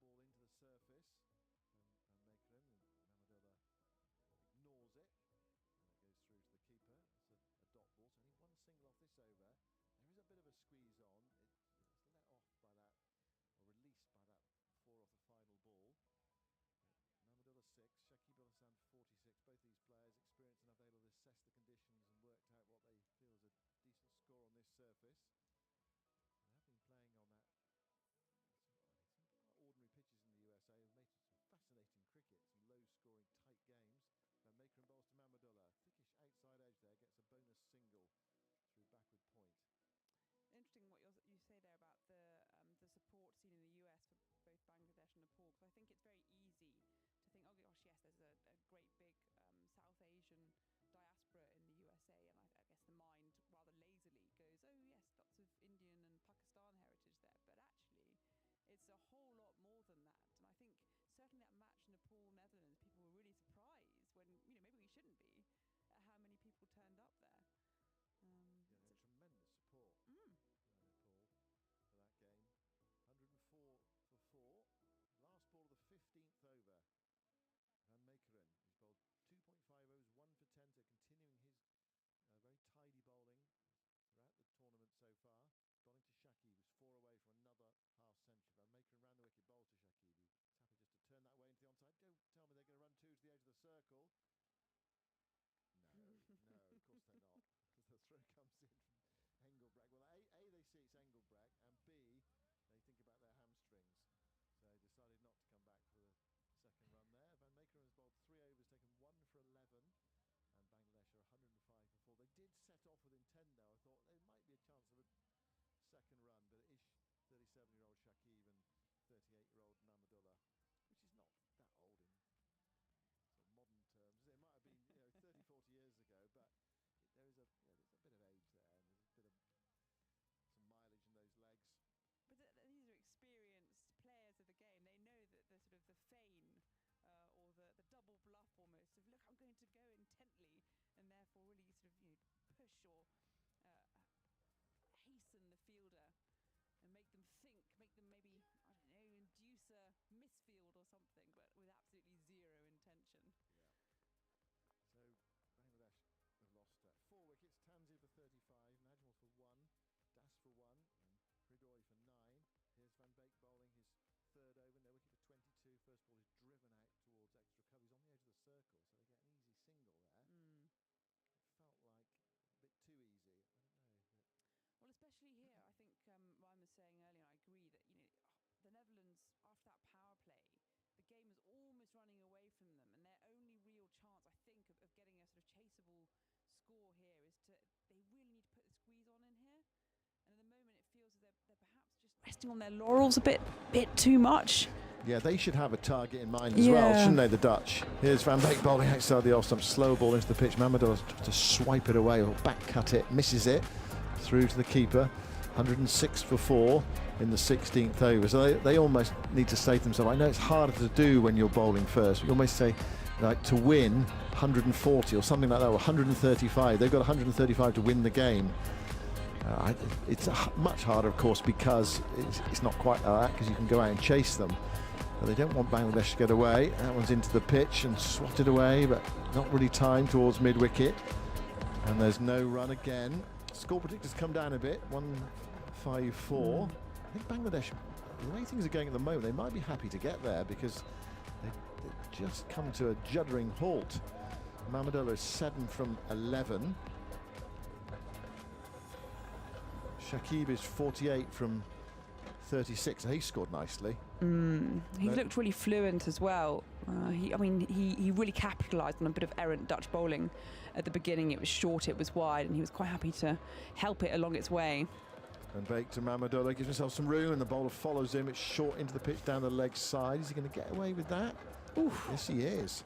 in a Bangladesh top. Wasn't expecting that. Of course, Bangladesh had a lot of support in the USA when they were playing there. The crowds were good for lots of Nepal supporters as well. Turned up to watch their game. There's a short ball into the surface from Van Meekeren, and Mamadullah ignores it, and it goes through to the keeper. It's a dot ball, so only one single off this over. There is a bit of a squeeze on. It's let off by that, or released by that 4 off the final ball. Mamadullah 6, Shakib Al Hasan 46. Both these players experienced enough, able to assess the conditions and worked out what they feel is a decent score on this surface. They have been playing on that some quite ordinary pitches in the USA. Have made some fascinating cricket, some low-scoring, tight games. Van Meekeren bowls to Mamadullah. Thickish outside edge there, gets a bonus single through backward point. Interesting what you say there about the support seen in the US for both Bangladesh and Nepal, because I think it's very easy to think, oh gosh, yes, there's a great big South Asian diaspora in the USA, and I guess the mind rather lazily goes, oh yes, lots of Indian and Pakistan heritage there, but actually it's a whole lot more than that. And I think certainly that match Nepal-Netherlands, people were really surprised when, maybe we shouldn't be, at how many people turned up there. They had tremendous support Nepal for that game. 104 for 4. Last ball of the 15th over. Van Meekeren, who's bowled 2.5 overs, 1 for 10, so continuing his very tidy bowling throughout the tournament so far. Bowling to Shakib, who's 4 away from another half century. Van Meekeren round the wicket, bowled to Shakib, who's happy just to turn that way into the onside. Don't tell me they're going to run 2 to the edge of the circle. No, of course they're not. As the throw comes in from Engelbrecht. Well, A, they see it's Engelbrecht, and B, they think about their hamstrings. So they decided not to come back for the second run there. Van Meekeren has bowled 3 overs, taken 1 for 11, and Bangladesh are 105 for 4. They did set off with intent, though. I thought there might be a chance of a second run, but it is 37-year-old Shakib and 38-year-old Mamadullah, which is not that old in sort of modern terms. It might have been 30, 40 years ago, but there's a bit of age there, and there's a bit of some mileage in those legs. But these are experienced players of the game. They know that the sort of the feign or the double bluff almost of, look, I'm going to go intently, and therefore really sort of push or hasten the fielder and make them think, make them maybe, I don't know, induce a misfield or something, but with absolutely zero intention. Yeah. So Bangladesh have lost 4 wickets. Tanzil for 35, Najmal for 1, Das for 1, and Pridoy for 9. Here's Van Beek bowling his 3rd over, and they're wicket for 22. First ball is driven out towards extra cover. He's on the edge of the circle, so they get an easy single there. It felt like a bit too easy. I don't know. Well, especially here, I think Ryan was saying earlier, and I agree that the Netherlands, after that power play, the game was almost running away from them, and their only real chance, I think, of getting a sort of chaseable score here is they really need to put the squeeze on in here. And at the moment, it feels as they're perhaps just resting on their laurels a bit too much. Yeah, they should have a target in mind as well, shouldn't they, the Dutch? Here's Van Beek bowling outside the off stump, slow ball into the pitch. Mamadullah to swipe it away or back cut it, misses it through to the keeper. 106 for 4 in the 16th over. So they almost need to say to themselves, I know it's harder to do when you're bowling first, but you almost say, like, to win 140 or something like that, or 135. They've got 135 to win the game. It's much harder, of course, because it's not quite like that, because you can go out and chase them. But they don't want Bangladesh to get away. That one's into the pitch and swatted away, but not really timed towards mid-wicket. And there's no run again. Score predictors come down a bit, 154. I think Bangladesh, the way things are going at the moment, they might be happy to get there because they've just come to a juddering halt. Mamadullah is 7 from 11. Shakib is 48 from 36. He scored nicely. He looked really fluent as well. He really capitalised on a bit of errant Dutch bowling at the beginning. It was short, it was wide, and he was quite happy to help it along its way. And Bake to Mamadullah, gives himself some room, and the bowler follows him. It's short into the pitch down the leg side. Is he going to get away with that? Oof. Yes, he is.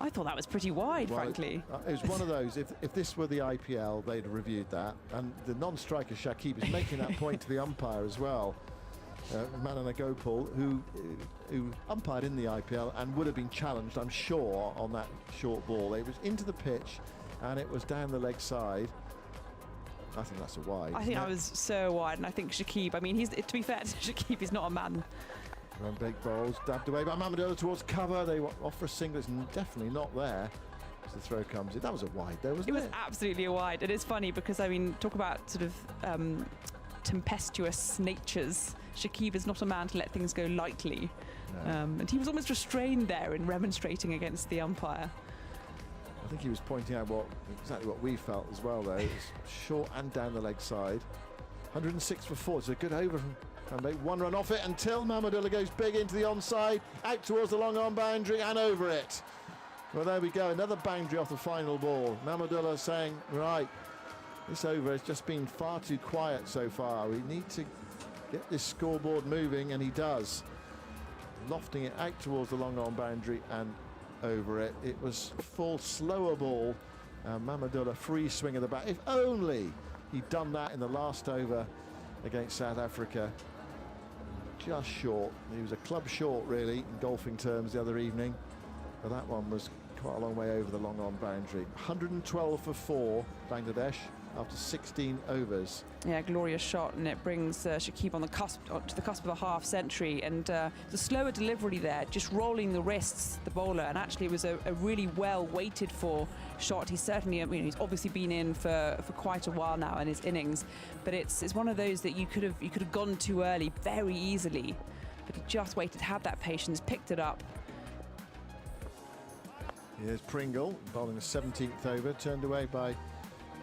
I thought that was pretty wide, frankly. It was one of those, if this were the IPL, they'd have reviewed that. And the non-striker Shakib is making that point to the umpire as well. Manana Gopal, who umpired in the IPL and would have been challenged, I'm sure, on that short ball. It was into the pitch and it was down the leg side. I think that's a wide. I think that was so wide, and I think Shakib, I mean, to be fair to Shakib, he's not a man. Run big balls, dabbed away by Mamadullah towards cover. They offer a single, it's definitely not there as the throw comes in. That was a wide though, wasn't it? It was absolutely a wide. It is funny because, I mean, talk about sort of tempestuous natures. Shakib is not a man to let things go lightly. No. And he was almost restrained there in remonstrating against the umpire. I think he was pointing out exactly what we felt as well though. It was short and down the leg side. 106 for 4, it's a good over and make one run off it until Mamadullah goes big into the onside, out towards the long on boundary and over it. Well, there we go, another boundary off the final ball. Mamadullah saying, right, this over has just been far too quiet so far. We need to get this scoreboard moving, and he does. Lofting it out towards the long on boundary and over it. It was full, slower ball. Mamadullah free swing of the bat. If only he'd done that in the last over against South Africa. Just short. He was a club short, really, in golfing terms the other evening. But that one was quite a long way over the long on boundary. 112 for 4, Bangladesh, after 16 overs. Yeah, glorious shot, and it brings Shakib on the cusp, to the cusp of a half century, and the slower delivery there, just rolling the wrists, the bowler, and actually it was a really well waited for shot. He's certainly, he's obviously been in for quite a while now in his innings, but it's one of those that you could have gone too early very easily, but he just waited, had that patience, picked it up. Here's Pringle bowling the 17th over, turned away by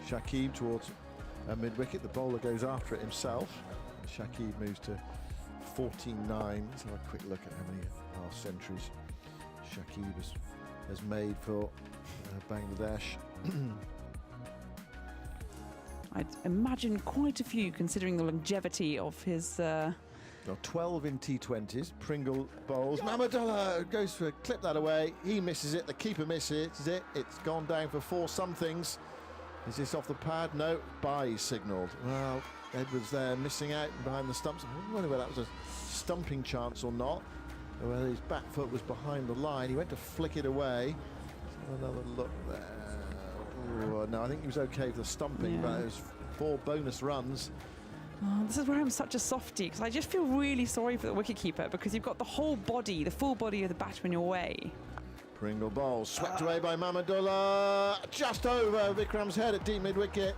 Shakib towards mid-wicket. The bowler goes after it himself. Shakib moves to 49. Let's have a quick look at how many half centuries Shakib has made for Bangladesh. I'd imagine quite a few, considering the longevity of his... 12 in T20s. Pringle bowls. Mamadullah goes for clip that away. He misses it. The keeper misses it. It's gone down for 4 somethings. Is this off the pad? No. Bye signalled. Well, Edwards there missing out behind the stumps. I wonder whether that was a stumping chance or not, or whether his back foot was behind the line. He went to flick it away. Let's have another look there. Ooh, no, I think he was okay for the stumping, but it was 4 bonus runs. Oh, this is where I'm such a softie, because I just feel really sorry for the wicketkeeper, because you've got the whole body, the full body of the batsman in your way. Pringle bowls, swept away by Mamadullah, just over Vikram's head at deep mid-wicket,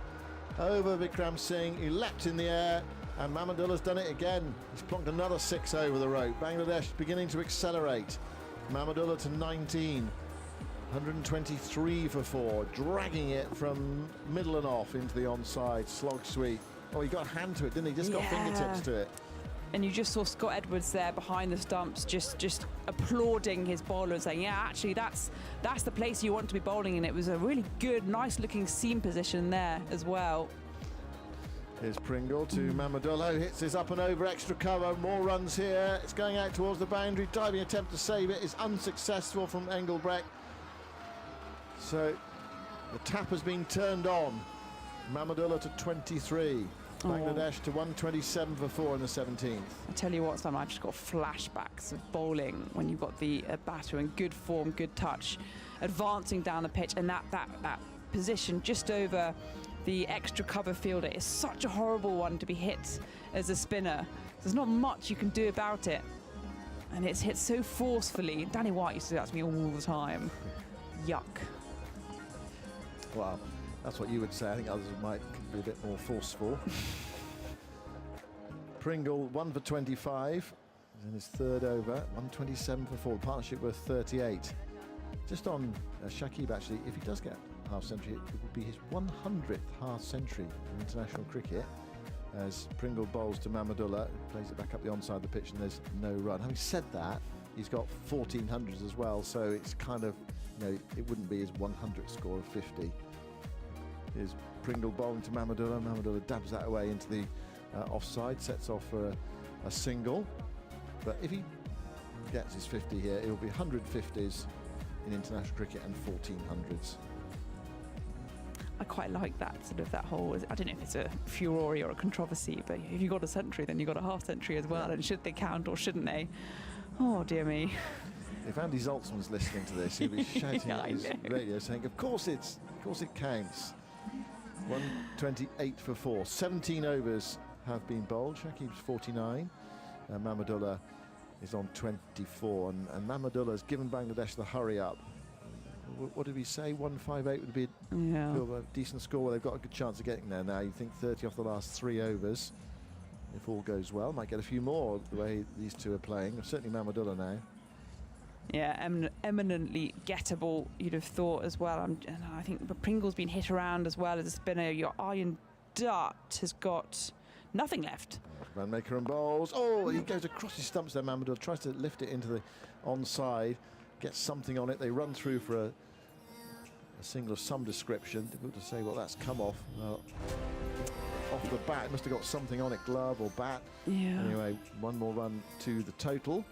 over Vikram Singh. He leapt in the air, and Mamadullah's done it again. He's plonked another 6 over the rope. Bangladesh beginning to accelerate. Mamadullah to 19, 123 for 4, dragging it from middle and off into the onside slog sweep. Oh, he got a hand to it, didn't he? Just got fingertips to it. And you just saw Scott Edwards there behind the stumps, just applauding his bowler and saying, yeah, actually, that's the place you want to be bowling in. It was a really good, nice-looking seam position there as well. Here's Pringle to Mamadullah, who hits his up and over, extra cover, more runs here. It's going out towards the boundary. Diving attempt to save it is unsuccessful from Engelbrecht. So the tap has been turned on. Mamadullah to 23. Bangladesh to 127 for 4 in the 17th. I tell you what, Sam, I've just got flashbacks of bowling when you've got the batter in good form, good touch, advancing down the pitch, and that position just over the extra cover fielder is such a horrible one to be hit as a spinner. There's not much you can do about it, and it's hit so forcefully. Danny White used to do that to me all the time. Yuck. Wow. That's what you would say. I think others might be a bit more forceful. Pringle 1 for 25 in his third over, 127 for 4. The partnership worth 38. Just on Shakib, actually, if he does get half century, it would be his 100th half century in international cricket. As Pringle bowls to Mahmudullah, plays it back up the onside of the pitch, and there's no run. Having said that, he's got 1400s as well, so it's kind of, it wouldn't be his 100th score of 50. Here's Pringle bowling to Mahmudullah. Mahmudullah dabs that away into the offside, sets off for a single. But if he gets his 50 here, it will be 150s in international cricket and 1400s. I quite like that that whole, I don't know if it's a furore or a controversy, but if you got a century, then you got a half century as well. And should they count or shouldn't they? Oh dear me. If Andy Zoltzman's listening to this, he'll be shouting at his radio saying, of course it counts. 128 for 4. 17 overs have been bowled. Shakib's 49. Mahmudullah is on 24, and Mahmudullah has given Bangladesh the hurry up. What did we say? 158 would be a decent score. Well, they've got a good chance of getting there now. You think 30 off the last 3 overs. If all goes well, might get a few more the way these two are playing. Certainly Mahmudullah now. Yeah, eminently gettable, you'd have thought as well. And I think Pringle's been hit around as well as a spinner. Your Iron Dutt has got nothing left. Vanmaker and bowls. Oh, he goes across his stumps there. Mahmudullah tries to lift it into the onside, gets something on it. They run through for a single of some description. Difficult to say what that's come off. Off the bat, must have got something on it, glove or bat. Yeah. Anyway, one more run to the total.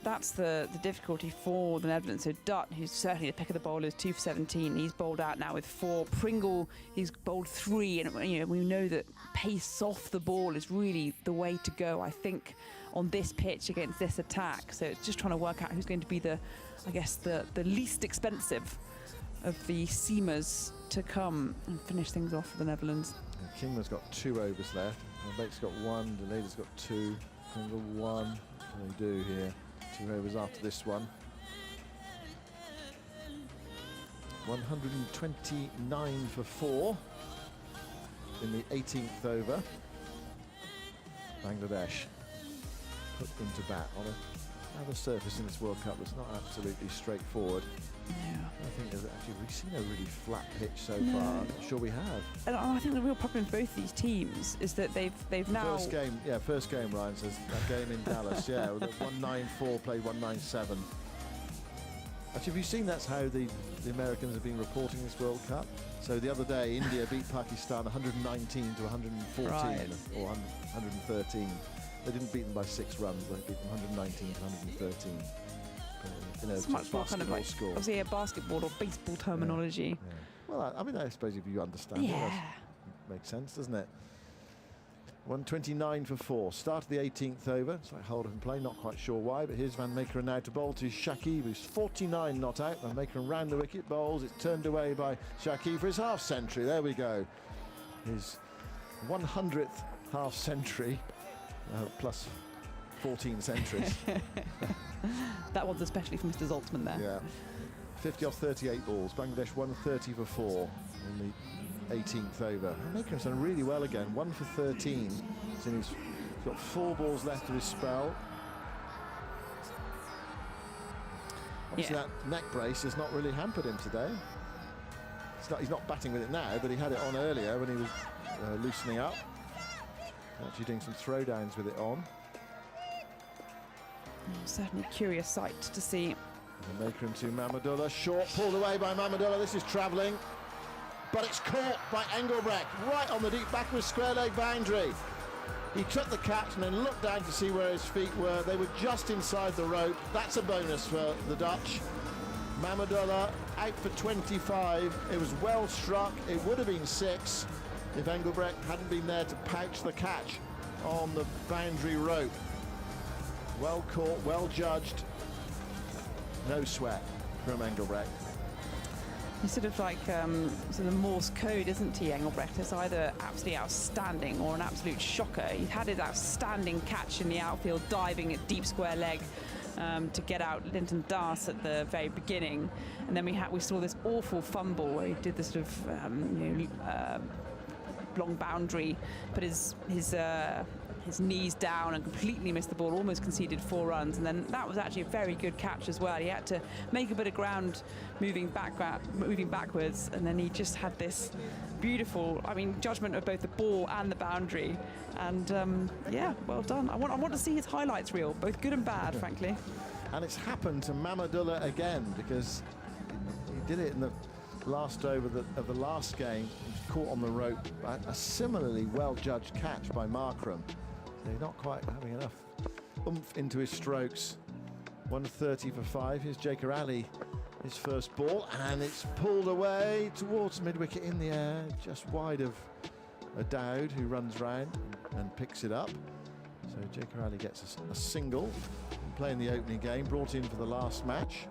That's the difficulty for the Netherlands. So Dutt, who's certainly the pick of the bowlers, 2 for 17. He's bowled out now with 4. Pringle, he's bowled 3, and we know that pace off the ball is really the way to go, I think, on this pitch against this attack. So it's just trying to work out who's going to be the least expensive of the seamers to come and finish things off for the Netherlands. And Kingman's got 2 overs left. Bake's got 1. Delaney's got 2. Pringle 1. What do they do here? 2 overs after this one. 129 for 4 in the 18th over. Bangladesh put into bat on another surface in this World Cup that's not absolutely straightforward. Yeah. I think we've seen a really flat pitch so far. I'm not sure we have. And I think the real problem in both these teams is that they've now... First game, Ryan says, that game in Dallas, yeah, with 194 played 197. Actually, have you seen that's how the Americans have been reporting this World Cup? So the other day, India beat Pakistan 119 to 114, right, or 113. They didn't beat them by 6 runs, they beat them 119 to 113. It's much more kind of like, obviously, a basketball or baseball terminology. Yeah. Well, I mean, I suppose if you understand it, that makes sense, doesn't it? 129 for 4. Start of the 18th over. It's like hold and play, not quite sure why, but here's Vanmaker now to bowl to Shakib, who's 49 not out. Vanmaker round the wicket, bowls. It's turned away by Shakib for his half century. There we go. His 100th half century, plus 14 centuries. That one's especially for Mr. Zoltzman there. Yeah. 50 off 38 balls. Bangladesh 130 for 4 in the 18th over. Maker's done really well again. 1 for 13. He's got 4 balls left of his spell. Obviously, that neck brace has not really hampered him today. He's not batting with it now, but he had it on earlier when he was loosening up. Actually doing some throwdowns with it on. Certainly a curious sight to see. Maker into Mahmudullah, short, pulled away by Mahmudullah. This is travelling, but it's caught by Engelbrecht right on the deep backward square leg boundary. He took the catch and then looked down to see where his feet were. They were just inside the rope. That's a bonus for the Dutch. Mahmudullah out for 25. It was well struck. It would have been 6 if Engelbrecht hadn't been there to pouch the catch on the boundary rope. Well caught, well judged. No sweat from Engelbrecht. He's sort of like sort of Morse code, isn't he, Engelbrecht? It's either absolutely outstanding or an absolute shocker. He had his outstanding catch in the outfield, diving at deep square leg to get out Linton Das at the very beginning, and then we saw this awful fumble where he did this sort of long boundary, put his knees down and completely missed the ball, almost conceded 4 runs, and then that was actually a very good catch as well. He had to make a bit of ground moving backwards, and then he just had this beautiful, I mean, judgment of both the ball and the boundary, and yeah, well done. I want to see his highlights reel, both good and bad, frankly. And it's happened to Mamadullah again, because he did it in the last over of the last game. He was caught on the rope by a similarly well-judged catch by Markram. They're not quite having enough oomph into his strokes. 130 for 5. Here's Jaker Ali, his first ball, and it's pulled away towards mid-wicket in the air, just wide of Dowd, who runs round and picks it up. So Jaker Ali gets a single, playing the opening game, brought in for the last match.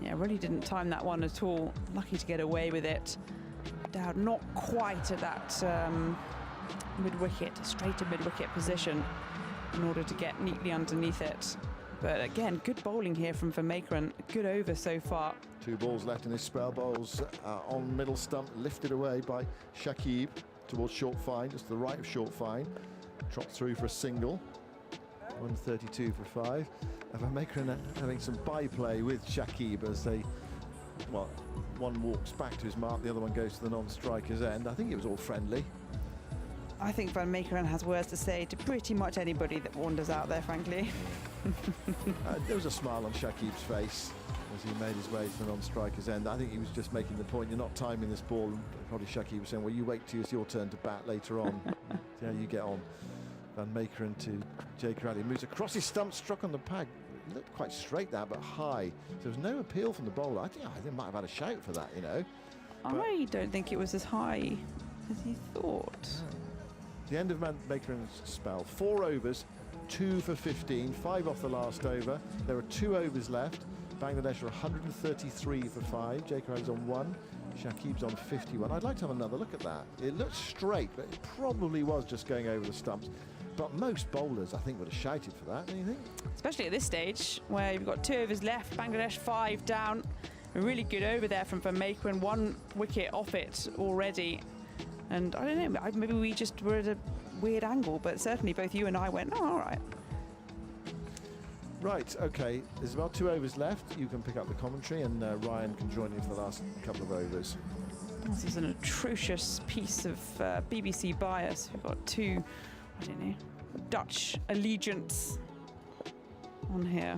Yeah, really didn't time that one at all. Lucky to get away with it. Dowd not quite at that mid-wicket, straight to mid-wicket position in order to get neatly underneath it. But again, good bowling here from Vermakeren. Good over so far. 2 balls left in this spell. Bowls on middle stump, lifted away by Shakib towards short fine, just to the right of short fine. Trot through for a single. 132 for 5. Vermakeren having some byplay with Shakib as they, well, one walks back to his mark, the other one goes to the non-striker's end. I think it was all friendly. I think Vermakeren has words to say to pretty much anybody that wanders out there, frankly. There was a smile on Shakib's face as he made his way to the non-striker's end. I think he was just making the point, you're not timing this ball. Probably Shakib was saying, well, you wait till it's your turn to bat later on. See how you get on. Vermakeren to Jaker Ali. Moves across his stump, struck on the pad. It looked quite straight there, but high. So there was no appeal from the bowler. I think they might have had a shout for that, you know. I don't think it was as high as he thought. The end of Vermakeren's spell. 4 overs, 2 for 15, 5 off the last over. There are 2 overs left. Bangladesh are 133 for 5. Jaker Ali's on 1. Shakib's on 51. I'd like to have another look at that. It looked straight, but it probably was just going over the stumps. But most bowlers, I think, would have shouted for that, don't you think? Especially at this stage, where you've got 2 overs left, Bangladesh 5 down. A really good over there from Vermakeren, 1 wicket off it already. And I don't know, maybe we just were at a weird angle, but certainly both you and I went, oh, all right. Right, OK, there's about 2 overs left. You can pick up the commentary, and Ryan can join you for the last couple of overs. This is an atrocious piece of BBC bias. We've got 2, I don't know, Dutch allegiance on here.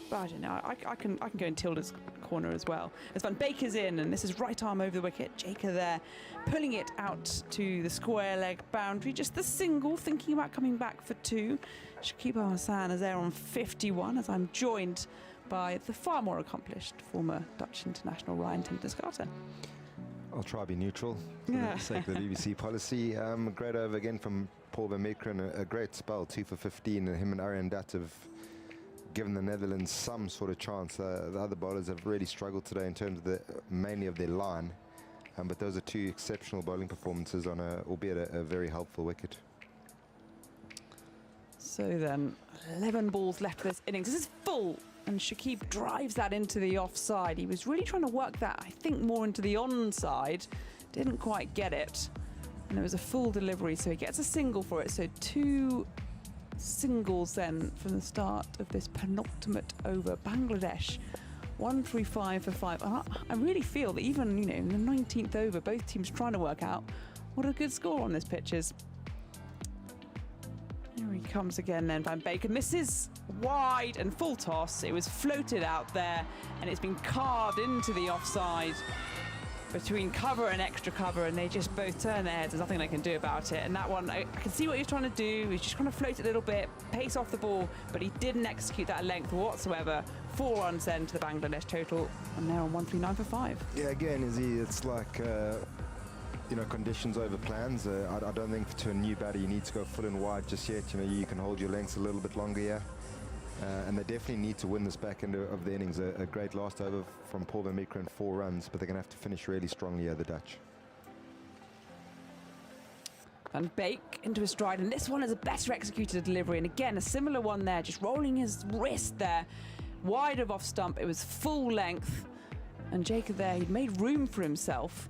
But I don't know, I can go in Tilda's corner as well. As Van Baker's in, and this is right arm over the wicket. Jaker there, pulling it out to the square leg boundary. Just the single, thinking about coming back for 2. Shakib Al Hassan is there on 51, as I'm joined by the far more accomplished former Dutch international Ryan Ten-Doeschate. I'll try to be neutral for the sake of the BBC policy. Great over again from Paul Vermakeren, a great spell, 2 for 15, and him and Aryan Dutt have given the Netherlands some sort of chance. The other bowlers have really struggled today in terms of mainly of their line, but those are 2 exceptional bowling performances on albeit a very helpful wicket. So then, 11 balls left for this innings. This is full, and Shakib drives that into the offside. He was really trying to work that, I think, more into the onside. Didn't quite get it. And it was a full delivery, so he gets a single for it. So 2 singles then from the start of this penultimate over. Bangladesh 135 for 5. And I really feel that even, you know, in the 19th over, both teams trying to work out what a good score on this pitch is. Here he comes again then, Van Baker misses wide and full toss. It was floated out there and it's been carved into the offside between cover and extra cover, and they just both turn their heads. There's nothing they can do about it. And that one, I can see what he's trying to do. He's just trying to float it a little bit, pace off the ball, but he didn't execute that length whatsoever. 4 runs then to the Bangladesh total, and they're on 139 for 5. Yeah, again, it's like you know, conditions over plans. I don't think to a new batter you need to go full and wide just yet. You know, you can hold your lengths a little bit longer here. And they definitely need to win this back end of the innings. A great last over from Paul Vermakeren, 4 runs, but they're going to have to finish really strongly here, the Dutch. Van Beek into his stride, and this one is a better executed delivery, and again a similar one there, just rolling his wrist there, wide of off stump. It was full length, and Jacob there, he'd made room for himself,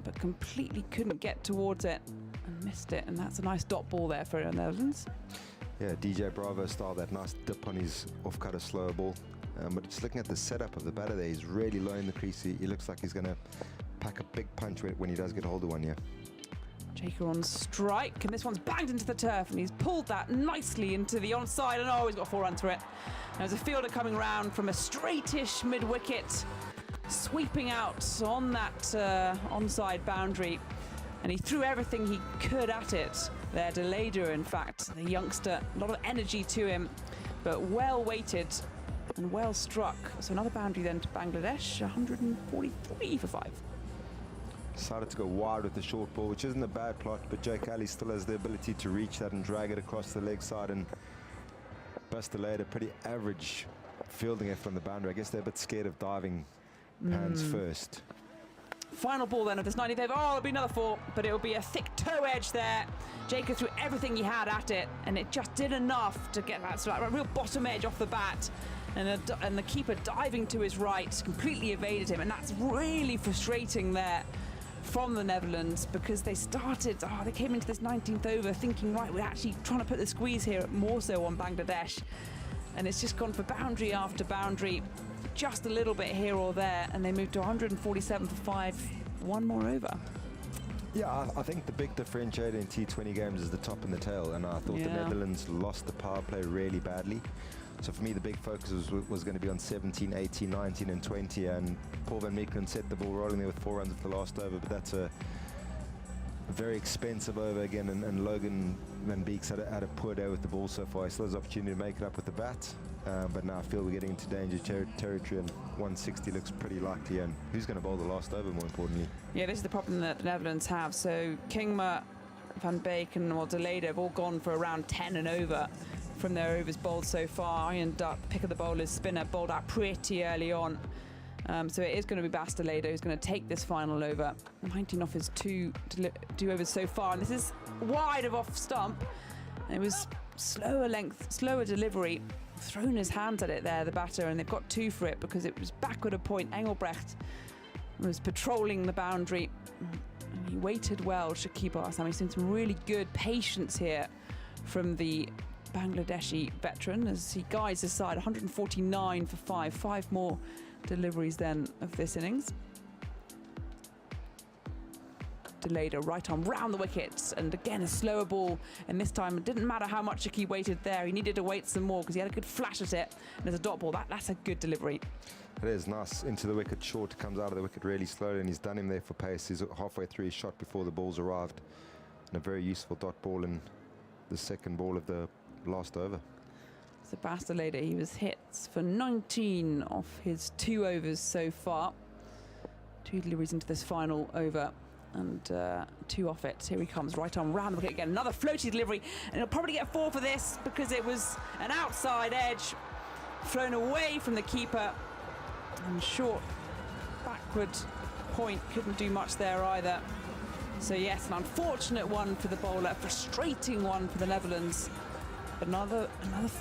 but completely couldn't get towards it and missed it, and that's a nice dot ball there for the Netherlands. Yeah, DJ Bravo style, that nice dip on his off-cutter slower ball. But just looking at the setup of the batter there, he's really low in the crease. He looks like he's going to pack a big punch when he does get hold of one, yeah. Jaker on strike, and this one's banged into the turf, and he's pulled that nicely into the onside, and oh, he's got 4 runs for it. There's a fielder coming round from a straightish mid-wicket, sweeping out on that onside boundary, and he threw everything he could at it. There, Deleda, in fact, the youngster, a lot of energy to him, but well weighted and well struck. So another boundary then to Bangladesh, 143 for 5. Decided to go wide with the short ball, which isn't a bad plot, but Jake Ali still has the ability to reach that and drag it across the leg side, and Bastilleid a pretty average fielding it from the boundary. I guess they're a bit scared of diving hands first. Final ball then of this 90th over. Oh, it'll be another 4, but it'll be a thick toe edge there. Jacob threw everything he had at it, and it just did enough to get that sort of real bottom edge off the bat. And the keeper diving to his right completely evaded him, and that's really frustrating there from the Netherlands, because they came into this 19th over thinking, right, we're actually trying to put the squeeze here more so on Bangladesh, and it's just gone for boundary after boundary, just a little bit here or there, and they moved to 147 for 5, 1 more over. Yeah, I think the big differentiator in T20 games is the top and the tail, and I thought the Netherlands lost the power play really badly. So for me, the big focus was going to be on 17, 18, 19 and 20, and Paul van Meekeren set the ball rolling there with 4 runs at the last over, but that's a very expensive over again, and Logan van Beek's had a poor day with the ball so far. He still has the opportunity to make it up with the bat, but now I feel we're getting into danger territory, and 160 looks pretty likely, and who's going to bowl the last over, more importantly? Yeah, this is the problem that the Netherlands have. So Kingma, Van Beek and Deleda have all gone for around 10 and over from their overs bowled so far. Iron Duck, pick of the bowlers, spinner, bowled out pretty early on. So it is going to be Bastilleid who's going to take this final over. 19 off his two overs so far, and this is wide of off stump. It was slower length, slower delivery. Thrown his hands at it there, the batter, and they've got 2 for it because it was backward a point. Engelbrecht was patrolling the boundary, and he waited well. Shakib Al-Hasan, he's seen some really good patience here from the Bangladeshi veteran as he guides his side. 149 for 5, 5 more deliveries then of this innings. Deleda right arm round the wickets, and again a slower ball, and this time it didn't matter how much he waited there, he needed to wait some more because he had a good flash at it, and there's a dot ball. That's a good delivery. It is nice into the wicket, short, comes out of the wicket really slowly, and he's done him there for pace. He's halfway through his shot before the ball's arrived, and a very useful dot ball in the second ball of the last over. So Bastilleid, he was hit for 19 off his 2 overs so far. 2 deliveries into this final over, and 2 off it. Here he comes, right arm round the wicket again. Another floaty delivery, and he'll probably get 4 for this because it was an outside edge, thrown away from the keeper, and short backward point, couldn't do much there either. So yes, an unfortunate one for the bowler, a frustrating one for the Netherlands. Another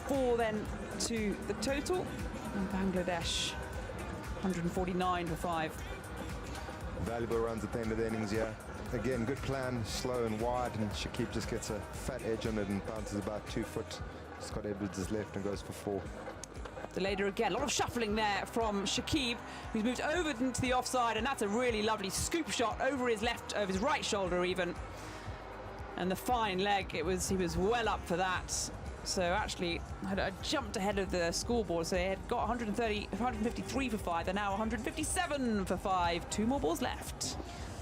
4 then to the total, and Bangladesh 149 for 5. Valuable runs at the end of the innings, yeah. Again, good plan, slow and wide, and Shakib just gets a fat edge on it and bounces about 2 foot. Scott Edwards is left and goes for 4. Deleda again, a lot of shuffling there from Shakib, who's moved over into the offside, and that's a really lovely scoop shot over his right shoulder even. And the fine leg, he was well up for that. So actually, had jumped ahead of the scoreboard, so they had got 153 for 5, they're now 157 for 5. 2 more balls left.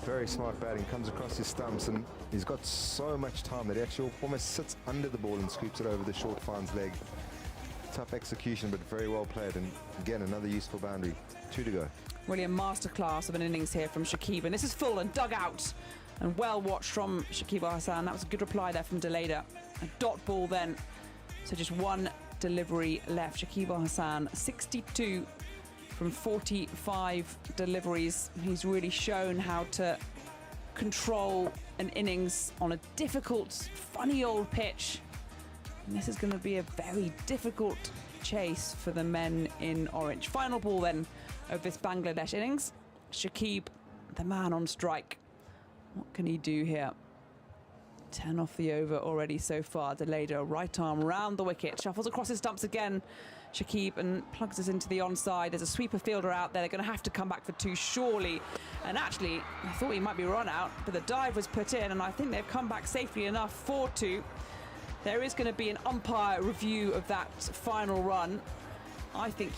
Very smart batting, comes across his stumps, and he's got so much time that he actually almost sits under the ball and scoops it over the short fine's leg. Tough execution, but very well played, and again, another useful boundary. 2 to go. Really a masterclass of an innings here from Shakib, and this is full and dug out, and well watched from Shakib Al-Hasan. That was a good reply there from Deleda. A dot ball then. So just 1 delivery left. Shakib Al-Hasan, 62 from 45 deliveries. He's really shown how to control an innings on a difficult, funny old pitch. And this is going to be a very difficult chase for the men in orange. Final ball then of this Bangladesh innings. Shakib, the man on strike. What can he do here? 10 off the over already so far. Deleda, right arm round the wicket, shuffles across his stumps again. Shakib and plugs us into the onside. There's a sweeper fielder out there. They're going to have to come back for two, surely. And actually, I thought he might be run out, but the dive was put in, and I think they've come back safely enough for two. There is going to be an umpire review of that final run. I think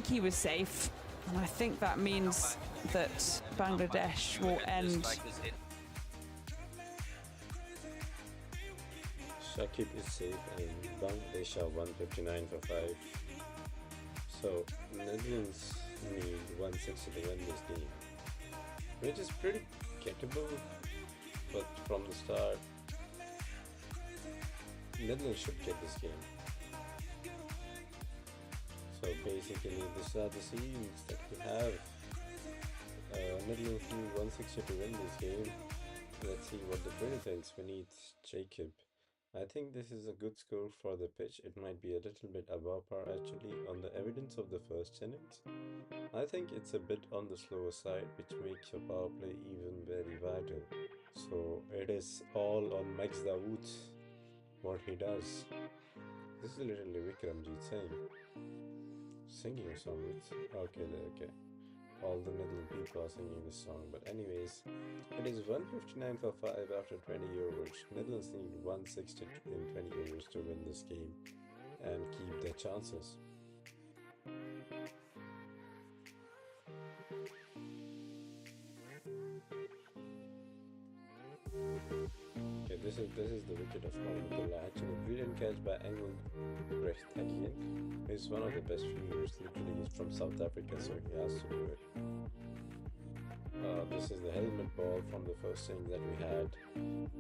he was safe, and I think that means that Bangladesh will end. Shakib is safe and Bangladesh are 159 for 5. So Netherlands need 160 to win this game, which is pretty gettable, but from the start Netherlands should get this game. So basically these are the scenes that we have. Netherlands need 160 to win this game. Let's see what the Twitter thinks. We need Jacob. I think this is a good score for the pitch. It might be a little bit above par actually on the evidence of the first innings. I think it's a bit on the slower side, which makes your power play even very vital. So it is all on Max Dawood, what he does. This is literally Vikramjit singing a song. Okay. All the Netherlands people are singing this song, but anyways, it is 159 for 5 after 20 overs. Netherlands need 160 in 20 overs to win this game and keep their chances. Okay, this is the wicket of Mohamed. Actually, brilliant catch by Engelbrecht again. He's one of the best fielders. Literally, he's from South Africa, so he has to do it. This is the helmet ball from the first thing that we had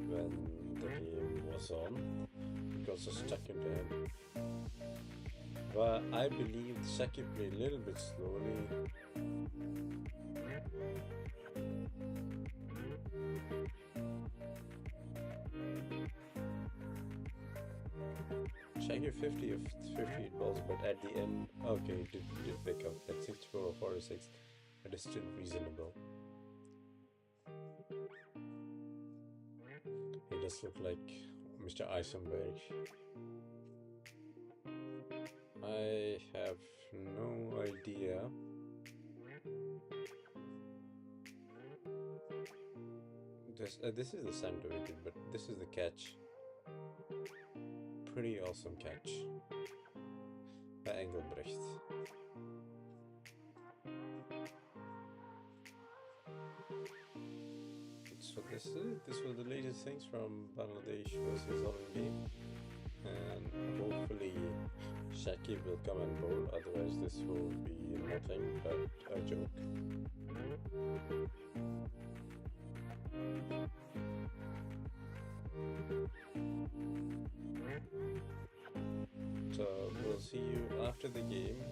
when the game was on. It got so stuck into him. But I believe Shakib played a little bit slowly. Shakib 50 of 58 balls, but at the end, okay, he did pick up at 64 or 46. It is still reasonable. He does look like Mr. Eisenberg. I have no idea. This is the center wicket, but this is the catch. Pretty awesome catch by Engelbrecht. So this was the latest things from Bangladesh versus Holland game, and hopefully Shakib will come and bowl, otherwise this will be nothing but a joke. So we'll see you after the game,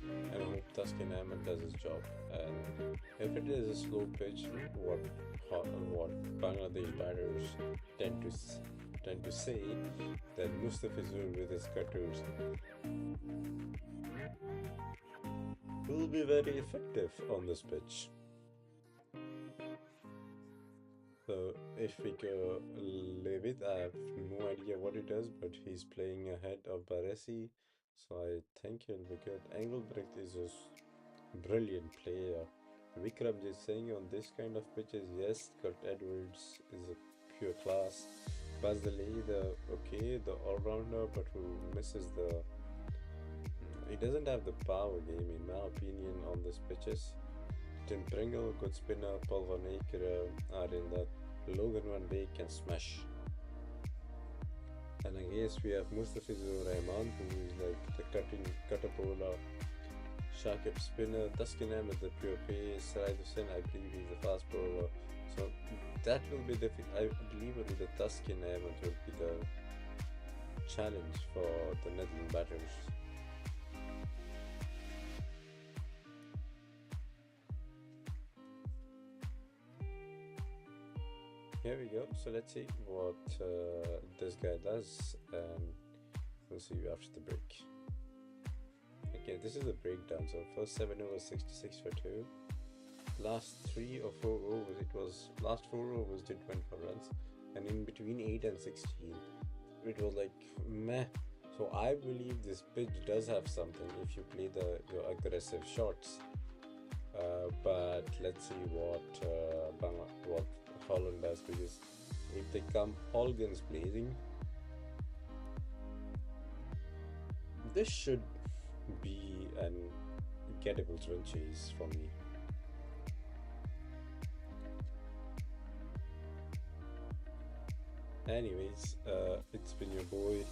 and I hope Taskin Ahmed does his job. And if it is a slow pitch, what Bangladesh batters tend to say, then Mustafizur with his cutters will be very effective on this pitch. So if we go Levit, I have no idea what he does, but he's playing ahead of Baresi, so I think he'll be good. Engelbrecht is a brilliant player. Vikramjit Singh on this kind of pitches, yes. Kurt Edwards is a pure class. Bazali, the all-rounder, but who misses he doesn't have the power game in my opinion on these pitches. Tim Pringle, good spinner. Paul Van Aker are in that. Logan Van Beek can smash. And I guess we have Mustafizur Rahman, who is like the cutter bowler. Shakib spinner. Taskin Ahmed the pure pace. Raid Hussain, I believe he's the fast bowler. So that will be I believe it will be the Taskin Ahmed will be the challenge for the Netherlands batters. here we go. So let's see what this guy does, and we'll see you after the break. Okay, this is the breakdown. So first 7 overs, 66 for 2. Last 3 or 4 overs, last 4 overs did 24 runs, and in between 8 and 16, it was like meh. So I believe this pitch does have something if you play your aggressive shots. But let's see what Holland does, because if they come all guns blazing, this should be an gettable run chase for me. Anyways, it's been your boy,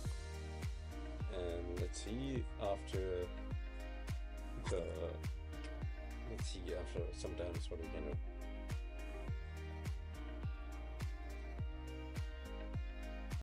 and let's see after sometimes what we can do.